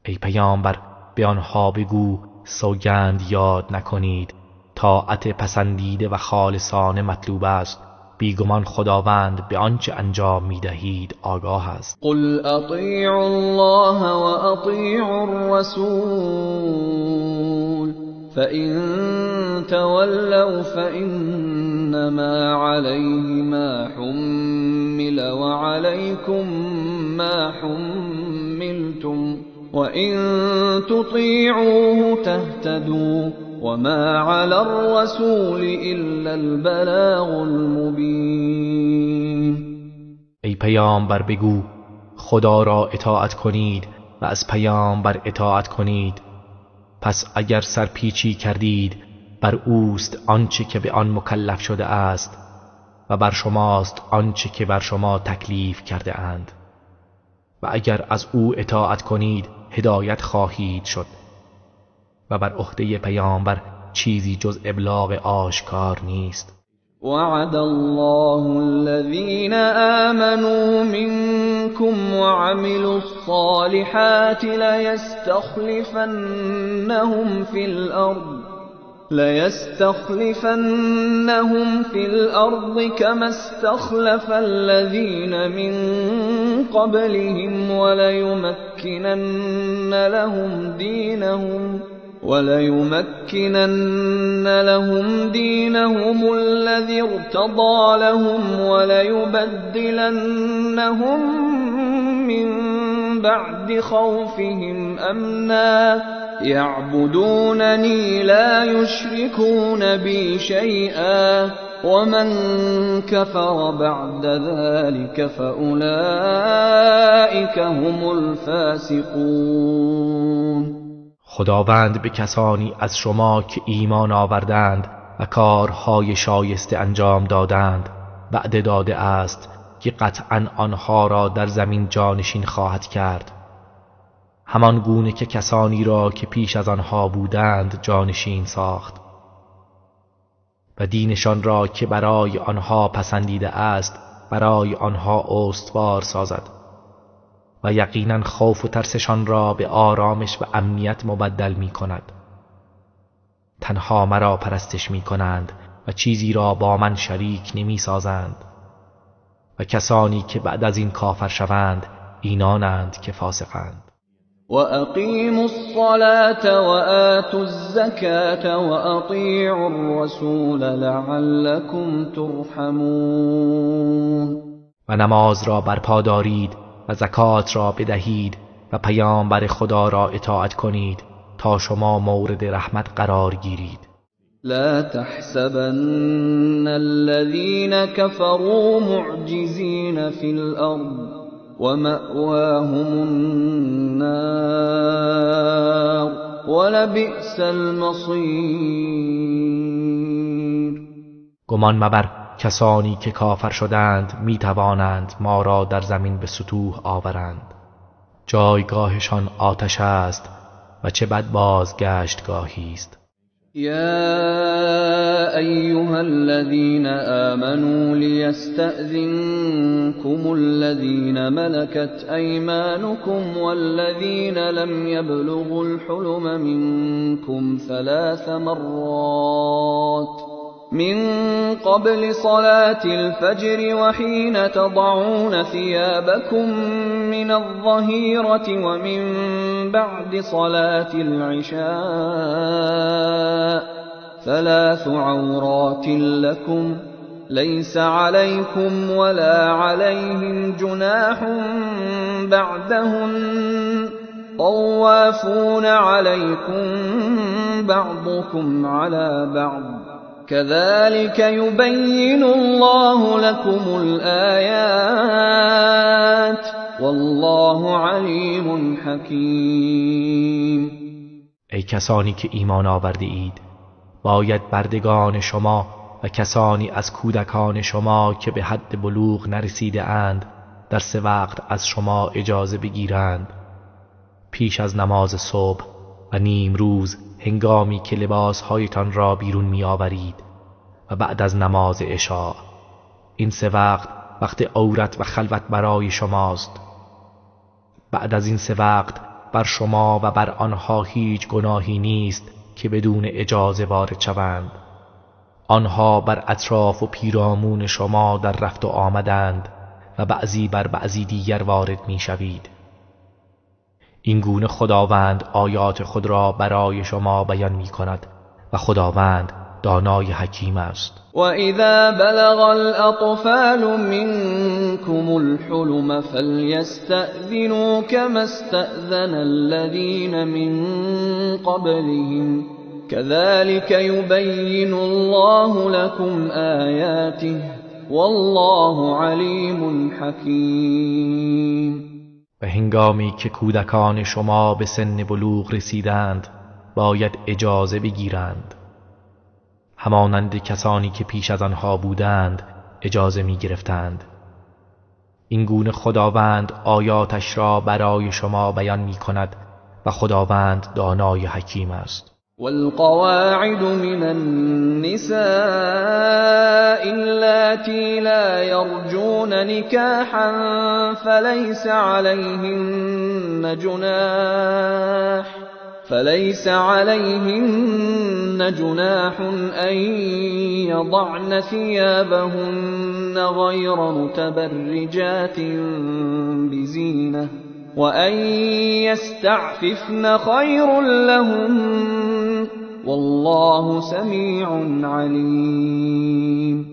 ای پیامبر به آنها بگو سوگند یاد نکنید، طاعت پسندیده و خالصانه مطلوب است، بیگمان خداوند به آنچه انجام می دهید آگاه است. قل اطیعوا الله و اطیعوا الرسول فإن تولوا فإنما عليه ما حمل وعليكم ما حملتم وإن تطيعوه تهتدوا وما على الرسول إلا البلاغ المبين. ای پیامبر بگو خدا را اطاعت کنید و از پیامبر اطاعت کنید، پس اگر سرپیچی کردید بر اوست آنچه که به آن مکلف شده است و بر شماست آنچه که بر شما تکلیف کرده اند و اگر از او اطاعت کنید هدایت خواهید شد و بر عهده پیامبر چیزی جز ابلاغ آشکار نیست. وعد الله الذين آمنوا منكم وعملوا الصالحات ليستخلفنهم في الأرض كما استخلف الذين من قبلهم وليمكنن لهم دينهم الذي ارتضى لهم وليبدلنهم من بعد خوفهم أمنا يعبدونني لا يشركون بي شيئا ومن كفر بعد ذلك فأولئك هم الفاسقون. خداوند به کسانی از شما که ایمان آوردند و کارهای شایسته انجام دادند وعده داده است که قطعاً آنها را در زمین جانشین خواهد کرد. همان گونه که کسانی را که پیش از آنها بودند جانشین ساخت و دینشان را که برای آنها پسندیده است برای آنها استوار سازد و یقینا خوف و ترسشان را به آرامش و امنیت مبدل می کند. تنها مرا پرستش می کنند و چیزی را با من شریک نمی سازند و کسانی که بعد از این کافر شوند اینانند که فاسقند. وَأَقِيمُوا الصَّلَاةَ وَآتُوا الزَّكَاةَ وَأَطِيعُوا الرَّسُولَ لَعَلَّكُمْ تُرْحَمُونَ. و نماز را برپا دارید و زکات را بدهید و پیامبر خدا را اطاعت کنید تا شما مورد رحمت قرار گیرید. لا تحسبن الذين كفروا معجزين في الأرض ومأواهم النار ولبئس المصير. گمان مبر کسانی که کافر شدند می توانند ما را در زمین به سطوح آورند. جایگاهشان آتش است و چه بد بازگشتگاهی است. يا أيها الذين آمنوا ليستأذنكم الذين ملكت أيمانكم والذين لم يبلغوا الحلم منكم 3 مرات من قبل صلاة الفجر وحين تضعون ثيابكم من الظهيرة ومن بعد صلاة العشاء 3 عورات لكم ليس عليكم ولا عليهم جناح بعدهن طوافون عليكم بعضكم على بعض كذلك يبين الله لكم الآيات والله علیم حکیم. ای کسانی که ایمان آورده اید باید بردگان شما و کسانی از کودکان شما که به حد بلوغ نرسیده اند در 3 وقت از شما اجازه بگیرند پیش از نماز صبح و نیم روز هنگامی که لباسهایتان را بیرون می آورید و بعد از نماز عشاء. این 3 وقت عورت و خلوت برای شماست. بعد از این 3 وقت بر شما و بر آنها هیچ گناهی نیست که بدون اجازه وارد شوند. آنها بر اطراف و پیرامون شما در رفت و آمدند و بعضی بر بعضی دیگر وارد می شوید. این گونه خداوند آیات خود را برای شما بیان می کند و خداوند دانای حکیم است. وَإِذَا بَلَغَ الْأَطْفَالُ مِنكُمُ الْحُلُمَ فَلْيَسْتَأْذِنُوا كَمَا اسْتَأْذَنَ الَّذِينَ مِن قَبْلِهِمْ كَذَلِكَ يُبَيِّنُ اللَّهُ لَكُمْ آيَاتِهِ وَاللَّهُ عَلِيمٌ حَكِيمٌ. و هنگامی که کودکان شما به سن بلوغ رسیدند باید اجازه بگیرند همانند کسانی که پیش از آنها بودند اجازه می گرفتند. این گونه خداوند آیاتش را برای شما بیان می کند و خداوند دانای حکیم است. والقواعد من النساء اللاتي لا يرجون نكاحا فليس عليهن جناح أن يضعن ثيابهن غير متبرجات بزينة وأن يستعففن خير لهم والله سمیع علیم.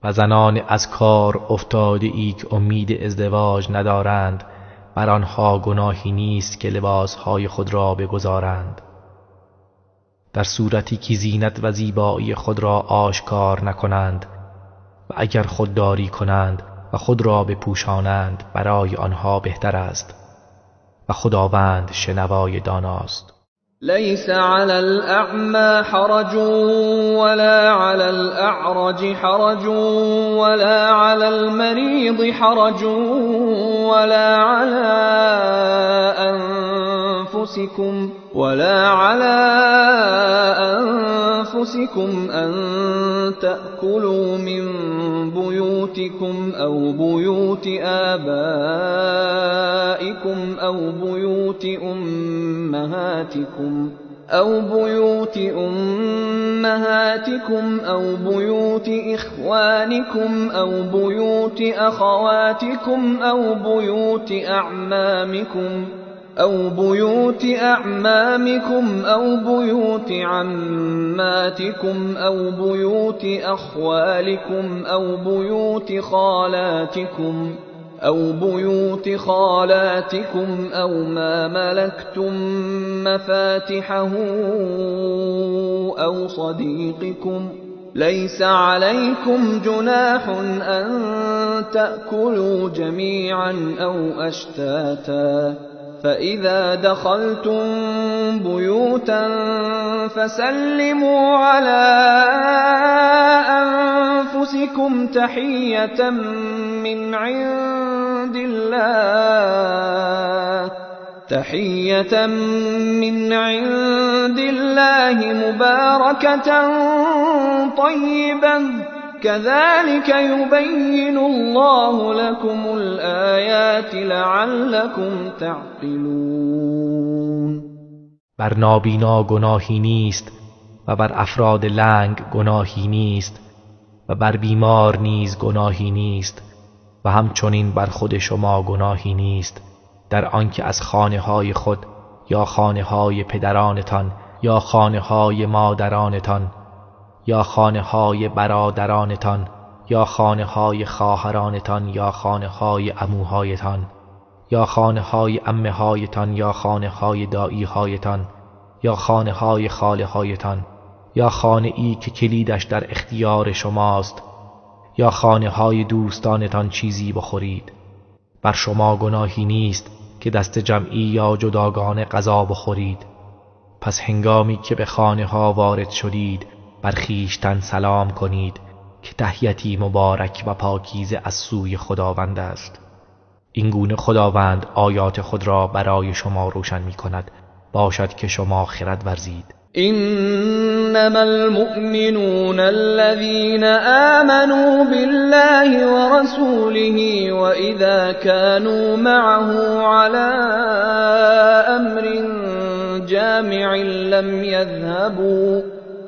و زنان از کار افتاده ای که امید ازدواج ندارند بر آنها گناهی نیست که لباسهای خود را بگذارند در صورتی که زینت و زیبایی خود را آشکار نکنند و اگر خودداری کنند و خود را بپوشانند برای آنها بهتر است و خداوند شنوای داناست. ليس على الأعمى حرج ولا على الأعرج حرج ولا على المريض حرج ولا على أنفسكم أن تأكلوا من بيوتكم أو بيوت آبائكم أو بيوت أمهاتكم أو بيوت إخوانكم أو بيوت أخواتكم أو بيوت أعمامكم أو بيوت عماتكم أو بيوت أخوالكم أو بيوت خالاتكم أو ما ملكتم مفاتحه أو صديقكم. ليس عليكم جناح أن تأكلوا جميعا أو أشتاتا، فإذا دخلتم بيوتا فسلموا على أنفسكم تحية من عند الله مباركة طيبة، كذلك يبين الله لكم الآيات لعلكم تعقلون. بر نابینا گناهی نیست و بر افراد لنگ گناهی نیست و بر بیمار نیز گناهی نیست و همچنین بر خود شما گناهی نیست در آنکه از خانه‌های خود یا خانه‌های پدرانتان یا خانه‌های مادرانتان یا خانه‌های برادرانتان یا خانه‌های خواهرانتان یا خانه‌های عموهایتان یا خانه‌های عمه‌هایتان یا خانه‌های دایی‌هایتان یا خانه‌های خاله‌هایتان یا خانه‌ای که کلیدش در اختیار شماست یا خانه‌های دوستانتان چیزی بخورید. بر شما گناهی نیست که دست جمعی یا جداگانه غذا بخورید. پس هنگامی که به خانه‌ها وارد شدید بر خویشتن سلام کنید که تحیتی مبارک و پاکیزه از سوی خداوند است. این گونه خداوند آیات خود را برای شما روشن می کند، باشد که شما خرد ورزید. إنما المؤمنون الذين آمنوا بالله ورسوله وإذا كانوا معه على أمر جامع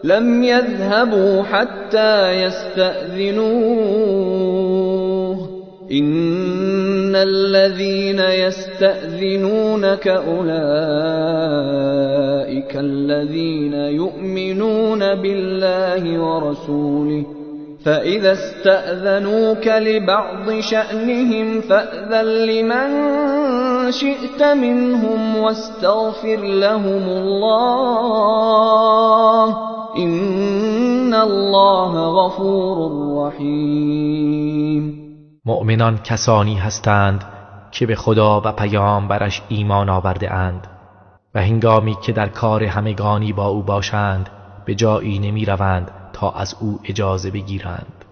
لم يذهبوا حتى يستأذنوه. إن الذين يستأذنونك أولئك الذين يؤمنون بالله ورسوله، فإذا استأذنوك لبعض شأنهم فأذن لمن شئت منهم واستغفر لهم الله، إن الله غفور رحیم. مؤمنان کسانی هستند که به خدا و پیامبرش ایمان آورده اند و هنگامی که در کار همگانی با او باشند به جایی نمی روند تا از او اجازه بگیرند.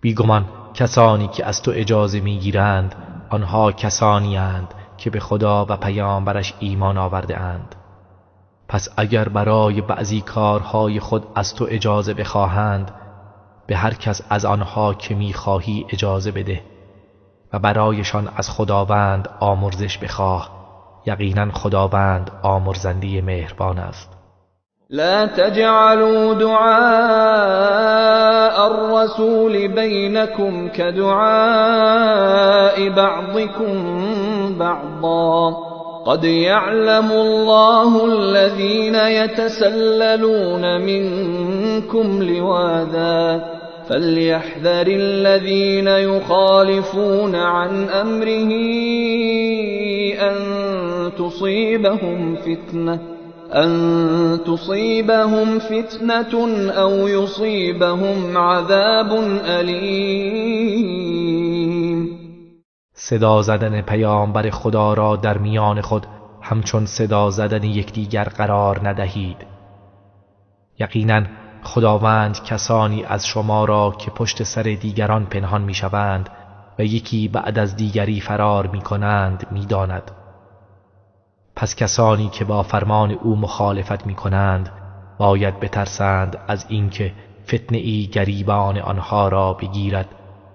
بیگمان کسانی که از تو اجازه می گیرند آنها کسانی اند که به خدا و پیامبرش ایمان آورده اند. پس اگر برای بعضی کارهای خود از تو اجازه بخواهند به هر کس از آنها که می‌خواهی اجازه بده و برایشان از خداوند آمرزش بخواه، یقینا خداوند آمرزنده مهربان است. لا تجعلوا دعاء الرسول بينكم كدعاء بعضكم بعضا، قد يعلم الله الذين يتسللون منكم لواذا، فليحذر الذين يخالفون عن أمره أن تصيبهم فتنة أو يصيبهم عذاب أليم. صدا زدن پیامبر خدا را در میان خود همچون صدا زدن یکدیگر قرار ندهید. یقینا خداوند کسانی از شما را که پشت سر دیگران پنهان میشوند و یکی بعد از دیگری فرار میکنند میداند. پس کسانی که با فرمان او مخالفت می کنند باید بترسند از اینکه فتنه ای گریبان آنها را بگیرد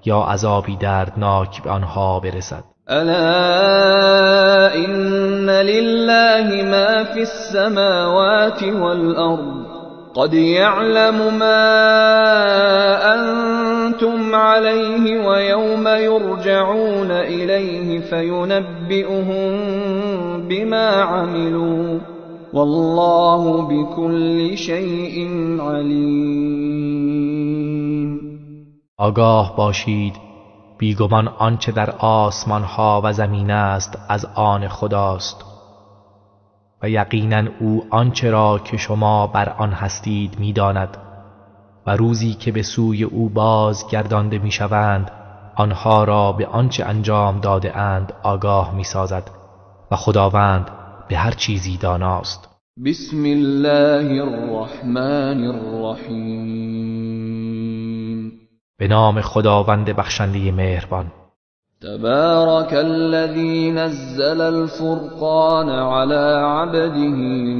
یا عذابی دردناک به آنها برسد. الا ان لله ما فی السماوات والارض قد يعلم ما أنتم عليه ويوم يرجعون إليه فينبئهم بما عملوا والله بكل شيء عليم. آگاه باشید بیگمان آنچه در آسمان ها و زمین است از آن خداست و یقینا او آنچه را که شما بر آن هستید می‌داند و روزی که به سوی او بازگردانده می‌شوند آنها را به آنچه انجام داده اند آگاه می‌سازد و خداوند به هر چیزی داناست. بسم الله الرحمن الرحیم. به نام خداوند بخشنده مهربان. تبارك الذي نزل الفرقان على عبده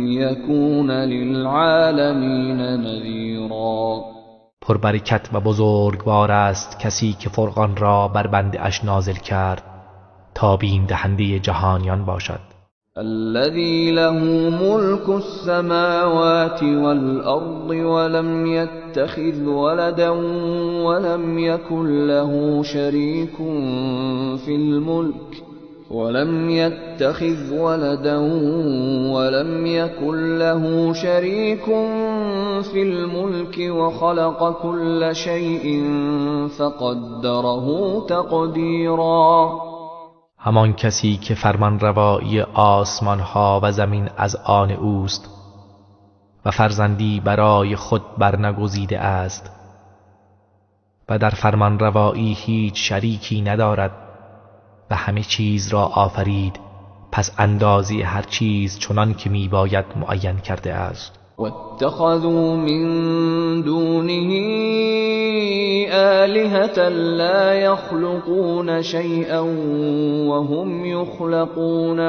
ليكون للعالمين نذيرا. پربرکت و بزرگوار است کسی که فرقان را بر بنده اش نازل کرد تا بیم دهنده جهانیان باشد. الذي له ملك السماوات والأرض ولم يتخذ ولدا ولم يكن له شريك في الملك وخلق كل شيء فقدره تقديرا. همان کسی که فرمان روایی آسمان ها و زمین از آن اوست و فرزندی برای خود برنگزیده است و در فرمان روایی هیچ شریکی ندارد و همه چیز را آفرید پس اندازی هر چیز چنان که می باید معین کرده است. واتخذوا من دونه آلهة لا يخلقون شيئا وهم يخلقون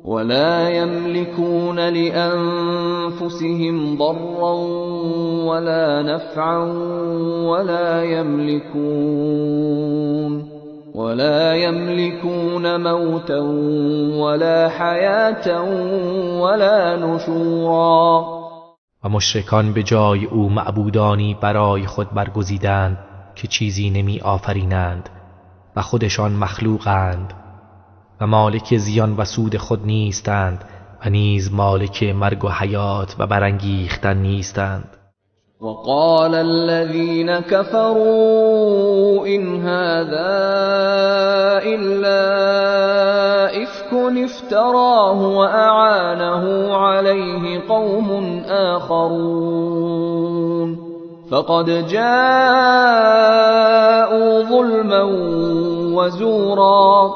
ولا يملكون لأنفسهم ضرا ولا نفعا ولا يملكون موتا ولا حياة ولا نشورا. و مشرکان به جای او معبودانی برای خود برگزیدند که چیزی نمی آفرینند و خودشان مخلوقند و مالک زیان و سود خود نیستند و نیز مالک مرگ و حیات و برانگیختن نیستند. وقال الذين كفروا إن هذا إلا إفك افتراه وأعانه عليه قوم آخرون فقد جاءوا ظلما وزورا.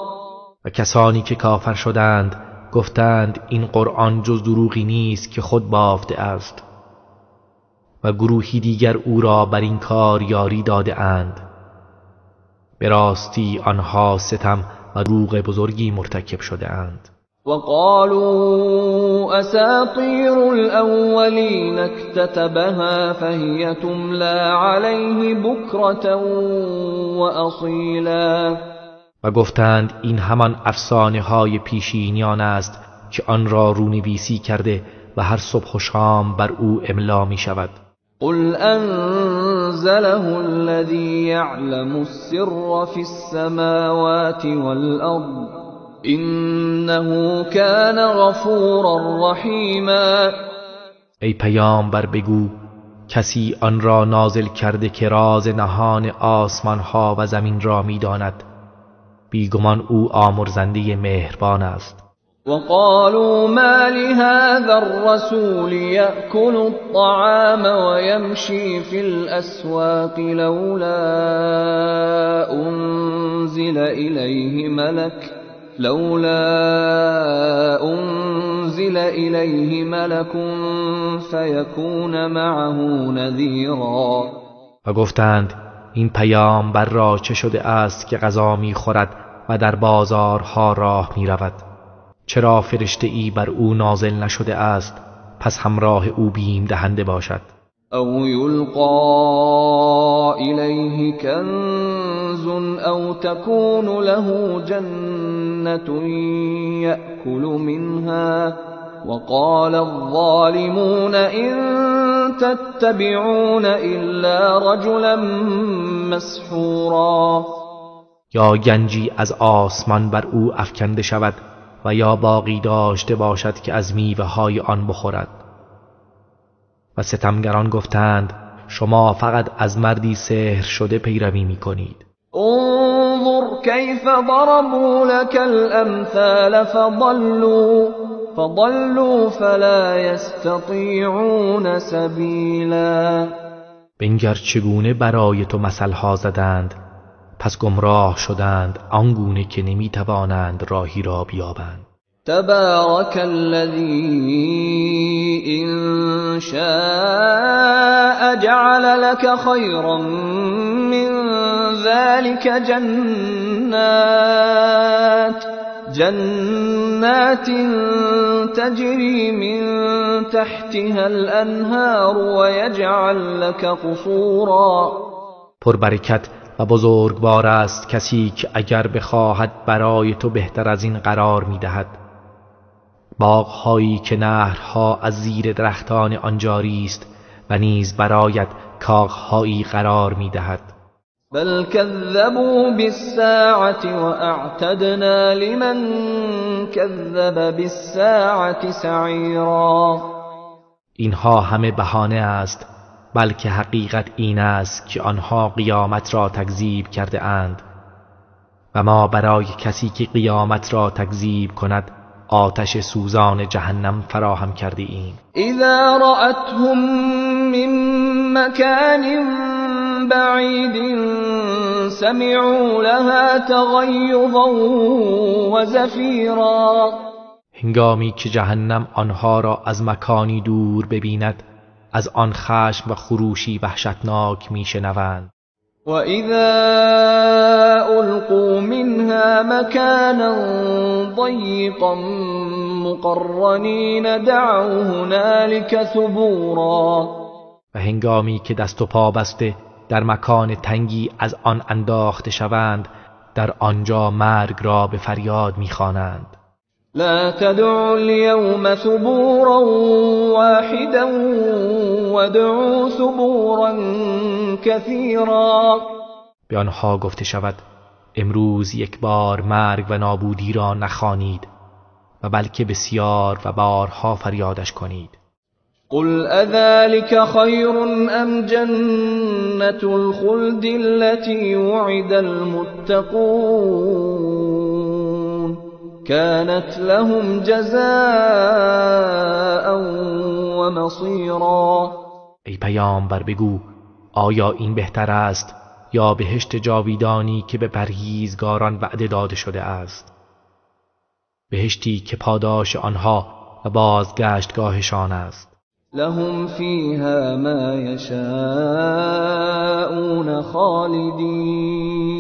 و کسانی که کافر شدند گفتند این قرآن جز دروغی نیست که خود بافته است و گروهی دیگر او را بر این کار یاری داده اند. به راستی آنها ستم و دروغ بزرگی مرتکب شده اند. وقالوا اساطیر الاولین اکتتبها فهی تملی علیه بکرة واصیلا. و گفتند این همان افسانه های پیشینیان است که آن را رونویسی کرده و هر صبح و شام بر او املا می شود. قل انزله الذي يعلم السر في السماوات والأرض إنه كان غفورا رحيما. ای پیامبر بگو کسی آن را نازل کرده که راز نهان آسمان ها و زمین را می داند بیگمان او آمرزنده مهربان است. وقالوا ما لهذا الرسول يأكل الطعام ويمشي في الأسواق لولا أنزل إليه ملك فيكون معه نذيرا. و گفتند این پیامبر را چه شده است که غذا می خورد و در بازارها راه می رود. چرا فرشته ای بر او نازل نشده است پس همراه او بیم دهنده باشد؟ او یلقا الیه کنز او تکون له جنة یأکل منها وقال الظالمون إن تتبعون إلا رجلا مسحورا. یا گنجی از آسمان بر او افکنده شود و یا باقی داشته باشد که از میوه‌های آن بخورد. و ستمگران گفتند شما فقط از مردی سحر شده پیروی می کنید. انظر کیف ضربوا لك الامثال فضلوا فلا يستطيعون سبیلا. بنگر چگونه برای تو مثلها زدند پس گمراه شدند آنگونه که نمی توانند راهی را بیابند. تبارك الذي إن شاء جعل لك خيرا من ذلك جنات تجري من تحتها الأنهار ويجعل لك قصورا. پربرکت و بزرگوار است کسی که اگر بخواهد برای تو بهتر از این قرار می‌دهد. باغ‌هایی که نهرها از زیر درختان آن جاری است و نیز برایت کاخ‌هایی قرار می‌دهد. بل كذبوا بالساعة واعتدنا لمن كذب بالساعة سعيرا. اینها همه بهانه است، بلکه حقیقت این است که آنها قیامت را تکذیب کرده اند و ما برای کسی که قیامت را تکذیب کند آتش سوزان جهنم فراهم کرده ایم. اذا رأتهم من مكان بعید سمعوا لها تغیظا و زفیرا. هنگامی که جهنم آنها را از مکانی دور ببیند از آن خشم و خروشی وحشتناک میشنوند. و اذا القوا منها مكانا ضيقا مقرنين دعوا هنالك ثبورا. و هنگامی که دست و پا بسته در مکان تنگی از آن انداخته شوند در آنجا مرگ را به فریاد میخوانند. لا تدعوا اليوم ثبورا واحدا وادعوا ثبورا كثيرا. به آنها گفته شود امروز یک بار مرگ و نابودی را نخوانید و بلکه بسیار و بارها فریادش کنید. قل اذلك خير ام جنة الخلد التي وعد المتقون كانت لهم جزاء و مصيرا. ای پیامبر بگو آیا این بهتر است یا بهشت جاویدانی که به پرهیزگاران وعده داده شده است؟ بهشتی که پاداش آنها و بازگشتگاهشان است. لهم فيها ما يشاءون خالدين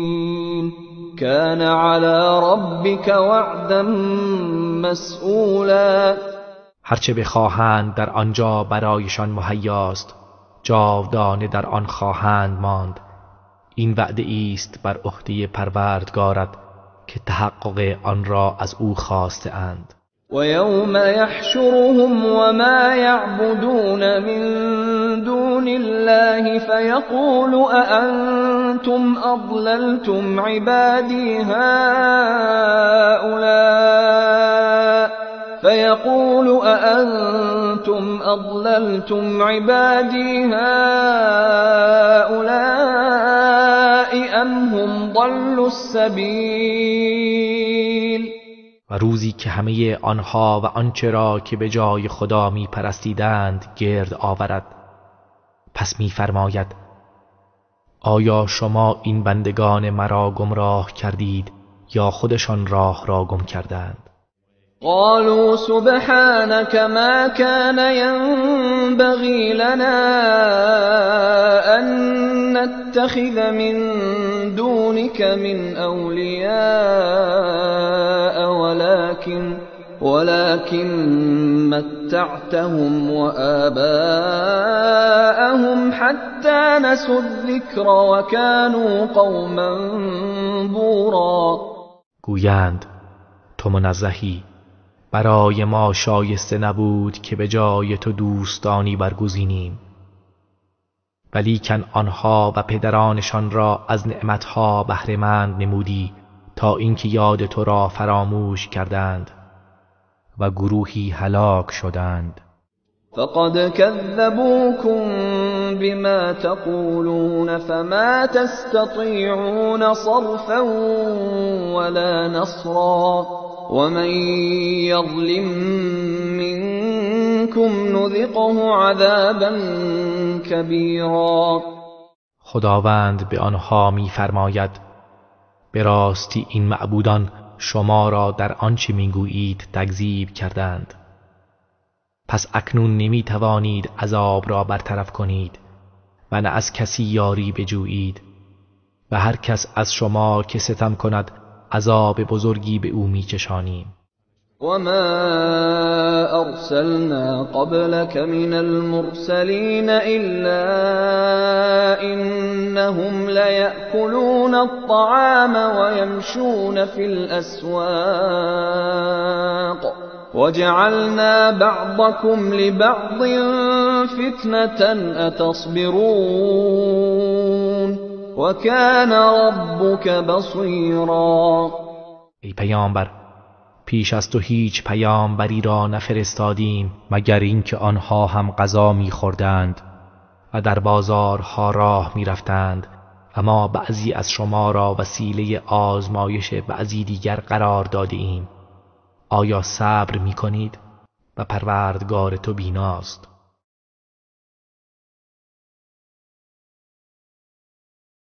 كان على ربك وعدا مسئولا. هرچه بخواهند در آنجا برایشان مهیاست، جاودانه در آن خواهند ماند. این وعده است بر عهده پروردگارت که تحقق آن را از او خواسته اند. و یوم یحشرهم وما یعبدون من دون الله فیقول أأنتم أضللتم عبادی هؤلاء أأنتم أضللتم عبادي هؤلاء أم هم ضلوا السبيل. و روزی که همه آنها و آنچه را که به جای خدا می پرستیدند گرد آورد، پس می فرماید آیا شما این بندگان مرا گمراه کردید یا خودشان راه را گم کردند؟ قالوا سبحانك ما كان ينبغي لنا أن نتخذ من دونك من أولياء ولكن متعتهم وآباءهم حتى نسوا الذكر وكانوا قوما بورا. گویند تو منزهی، برای ما شایسته نبود که به جای تو دوستانی برگزینیم، ولیکن آنها و پدرانشان را از نعمتها بهره‌مند نمودی تا اینکه یاد تو را فراموش کردند و گروهی هلاک شدند. فقد كذبوكم بما تقولون فما تستطيعون صرفا ولا نصرا ومن يظلم منكم نذقه عذابا كبيرا. خداوند به آنها می‌فرماید به راستی این معبودان شما را در آنچه میگویید تکذیب کردند، پس اکنون نمیتوانید عذاب را برطرف کنید و نه از کسی یاری بجویید و هر کس از شما که ستم کند عذاب بزرگی به او میچشانیم. وما أرسلنا قبلك من المرسلين إلا إنهم ليأكلون الطعام ويمشون في الأسواق وجعلنا بعضكم لبعض فتنة أتصبرون وكان ربك بصيرا. ای پیامبر، پیش از تو هیچ پیامبری را نفرستادیم مگر اینکه آنها هم غذا می‌خوردند و در بازارها راه می‌رفتند و ما بعضی از شما را وسیله آزمایش بعضی دیگر قرار داده ایم. آیا صبر می‌کنید؟ و پروردگار تو بیناست.